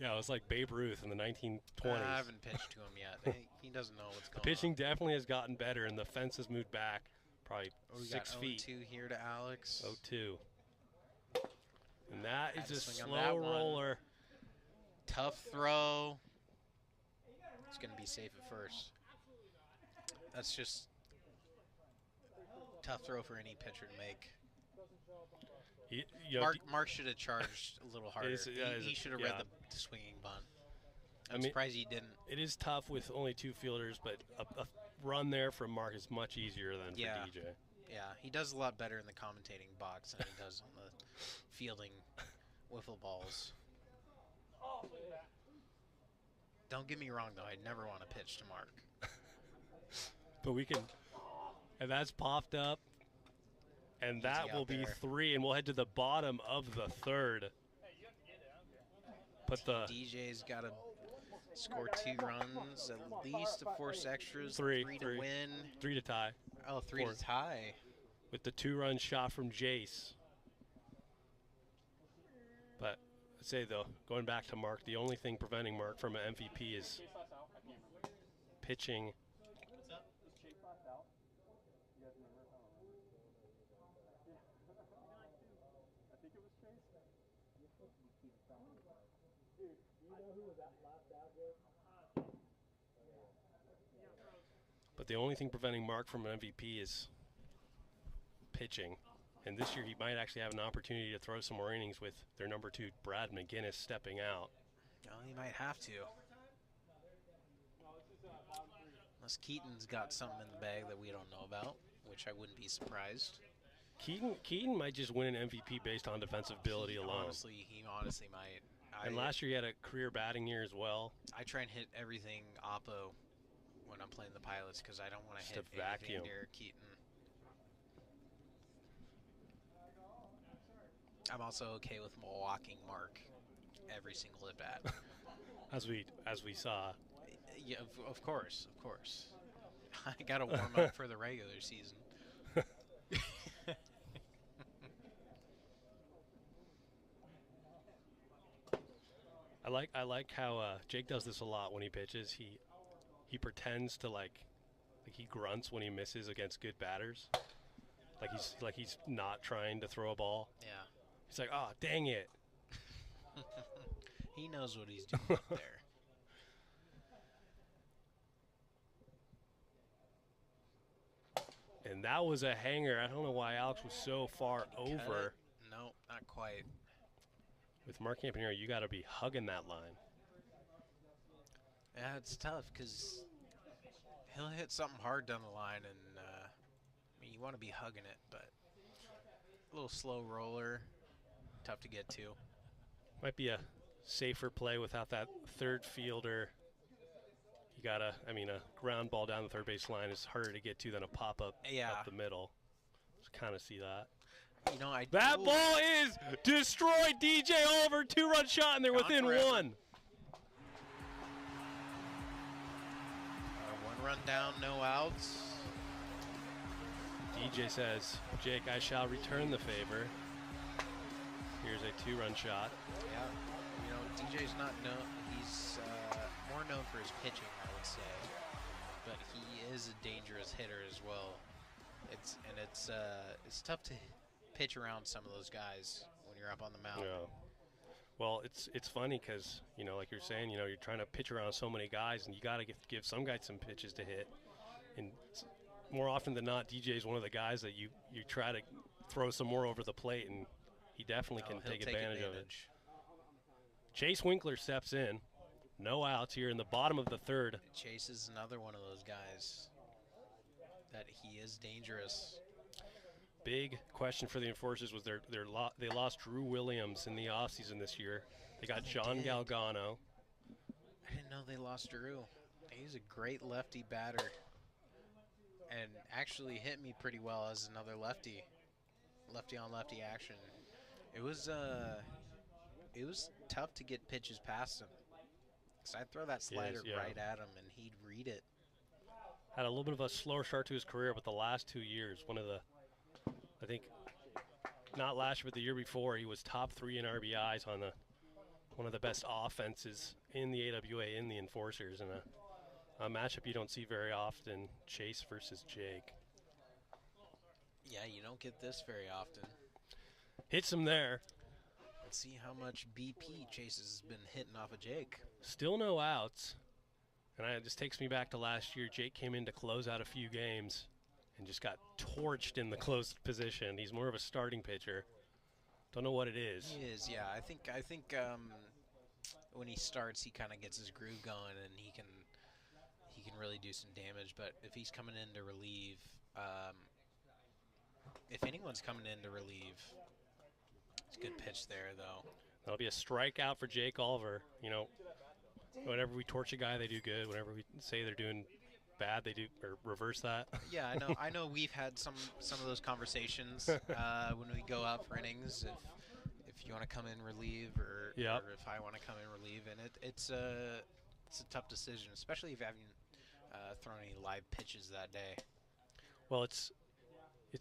It was like Babe Ruth in the 1920s. I haven't pitched to him yet. He doesn't know what's going on. The pitching definitely has gotten better, and the fence has moved back probably 6 feet. 0-2 here to Alex. 0-2. And that is a slow roller. Tough throw. It's going to be safe at first. That's just tough throw for any pitcher to make. Mark should have charged a little harder. He should have read the swinging bunt. I'm surprised he didn't. It is tough with only 2 fielders, but a run there from Mark is much easier than for DJ. Yeah, he does a lot better in the commentating box than he does on the fielding wiffle balls. Don't get me wrong, though. I never want to pitch to Mark. But we can, and that's popped up, and that will be 3, and we'll head to the bottom of the 3rd. But the DJ's got to score 2 runs, at least to force extras, 3 to win. 3 to tie. Oh, 3 to tie. With the 2-run shot from Jace. But I'd say, though, going back to Mark, the only thing preventing Mark from an MVP is pitching. But the only thing preventing Mark from an MVP is pitching. And this year he might actually have an opportunity to throw some more innings with their number 2, Brad McGinnis, stepping out. Oh, he might have to. Unless Keaton's got something in the bag that we don't know about, which I wouldn't be surprised. Keaton might just win an MVP based on defensive ability alone. He honestly might. And last year he had a career batting year as well. I try and hit everything Oppo when I'm playing the Pilots because I don't want to hit anything near Keaton. I'm also okay with walking Mark every single at bat. as we saw. Yeah, of course. I got to warm up for the regular season. I like how Jake does this a lot when he pitches. He pretends to like he grunts when he misses against good batters. Like he's not trying to throw a ball. Yeah. He's like, oh, dang it. He knows what he's doing up there. And that was a hanger. I don't know why Alex was so far over. No, not quite. With Mark Campanero, you got to be hugging that line. Yeah, it's tough because he'll hit something hard down the line, and I mean, you want to be hugging it, but a little slow roller, tough to get to. Might be a safer play without that third fielder. You gotta, I mean, a ground ball down the third base line is harder to get to than a pop up up the middle. Just kind of see that. You know, that ball is destroyed. DJ Oliver, 2-run shot, and they're within one. 1 run down, no outs. DJ says, Jake, I shall return the favor. Here's a 2-run shot. Yeah, you know, DJ's not known. He's more known for his pitching, I would say, but he is a dangerous hitter as well. It's tough to pitch around some of those guys when you're up on the mound. Yeah. Well, it's funny because, you know, like you're saying, you know, you're trying to pitch around so many guys, and you got to give some guys some pitches to hit. And more often than not, DJ is one of the guys that you try to throw some more over the plate, and he definitely can take advantage of it. Chase Winkler steps in. No outs here in the bottom of the third. Chase is another one of those guys that he is dangerous. Big question for the Enforcers was they lost Drew Williams in the offseason this year. They got John Galgano. I didn't know they lost Drew. He's a great lefty batter and actually hit me pretty well as another lefty on lefty action. It was tough to get pitches past him. So I'd throw that slider right at him and he'd read it. Had a little bit of a slower start to his career, but the last 2 years, I think not last year, but the year before, he was top 3 in RBIs on one of the best offenses in the AWA, in the Enforcers, and a matchup you don't see very often, Chase versus Jake. Yeah, you don't get this very often. Hits him there. Let's see how much BP Chase has been hitting off of Jake. Still no outs. And it just takes me back to last year. Jake came in to close out a few games and just got torched in the closed position. He's more of a starting pitcher. Don't know what it is. He is, yeah. I think when he starts, he kind of gets his groove going, and he can really do some damage. But if he's coming in to relieve, if anyone's coming in to relieve, it's a good pitch there, though. That'll be a strikeout for Jake Oliver. You know, whenever we torch a guy, they do good. Whenever we say they're doing bad, they do, or reverse that. Yeah, I know. I know we've had some of those conversations when we go out for innings. If you want to come in relieve, or if I want to come in relieve, and it's a tough decision, especially if you haven't thrown any live pitches that day. Well, it's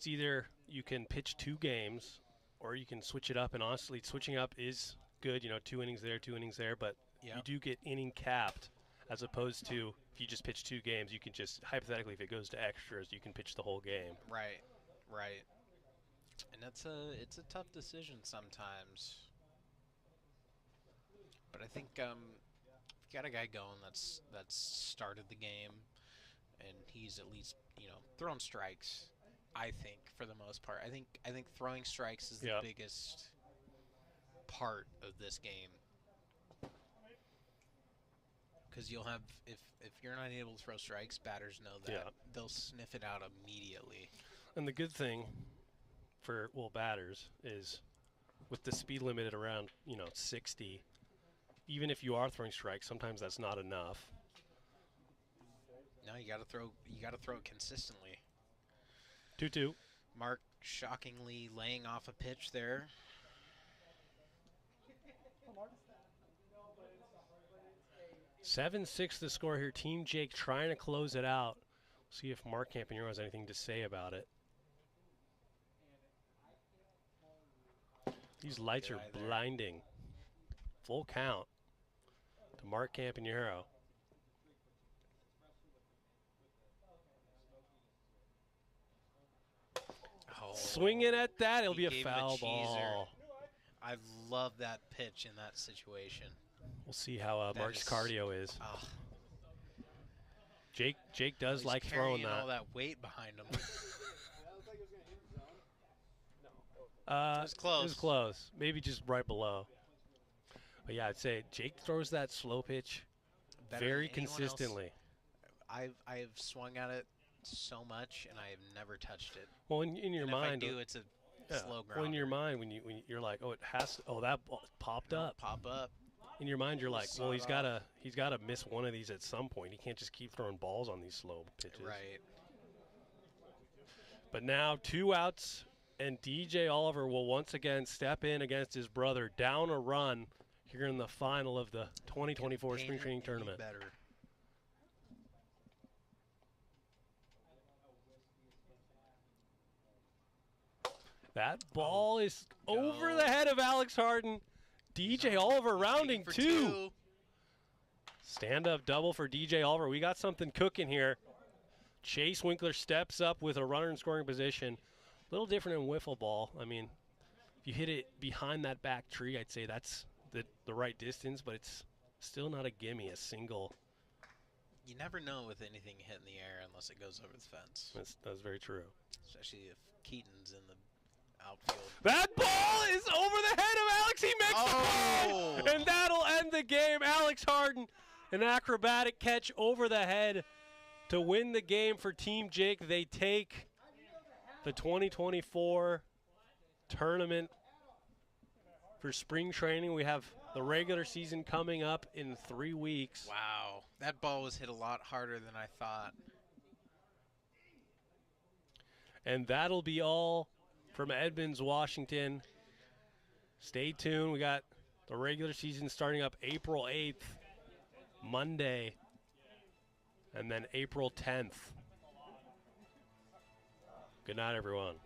either you can pitch 2 games, or you can switch it up. And honestly, switching up is good. You know, 2 innings there, 2 innings there, but you do get inning capped, as opposed to if you just pitch 2 games, you can just, hypothetically, if it goes to extras, you can pitch the whole game. Right. And it's a tough decision sometimes. But I think if you got a guy going that's started the game, and he's at least, you know, throwing strikes, I think, for the most part. I think throwing strikes is the biggest part of this game. Because you'll have, if you're not able to throw strikes, batters know that. They'll sniff it out immediately. And the good thing for, batters is with the speed limit at around, 60, even if you are throwing strikes, sometimes that's not enough. No, you got to throw it consistently. 2-2. Mark shockingly laying off a pitch there. Seven 7-6 the score here. Team Jake trying to close it out. See if Mark Campanero has anything to say about it. These lights are blinding. Full count to Mark Campanero. Oh, swinging at that, it'll be a foul ball. I love that pitch in that situation. We'll see how Mark's cardio is. Oh. Jake does like throwing that. All that weight behind him. It was close. It was close. Maybe just right below. But yeah, I'd say Jake throws that slow pitch very consistently. I've swung at it so much, and I have never touched it. Well, in your and mind, if I do, it's a slow ground. Well, in your mind, when you're like, oh, it has to, oh, that ball popped up. Pop up. In your mind, you're like, well, he's gotta miss one of these at some point. He can't just keep throwing balls on these slow pitches. Right. But now 2 outs, and DJ Oliver will once again step in against his brother, down a run here in the final of the 2024 Spring Training Tournament. Better. That ball is over the head of Alex Harden. DJ Oliver rounding 2. Stand-up double for DJ Oliver. We got something cooking here. Chase Winkler steps up with a runner in scoring position. A little different in wiffle ball. I mean, if you hit it behind that back tree, I'd say that's the right distance, but it's still not a gimme, a single. You never know with anything hitting the air unless it goes over the fence. That's very true. Especially if Keaton's in the outfield. That ball is over the head of Alex. He makes the play, and that'll end the game. Alex Harden, an acrobatic catch over the head to win the game for Team Jake. They take the 2024 tournament for spring training. We have the regular season coming up in 3 weeks. Wow, that ball was hit a lot harder than I thought. And that'll be all from Edmonds, Washington. Stay tuned. We got the regular season starting up April 8th, Monday, and then April 10th. Good night, everyone.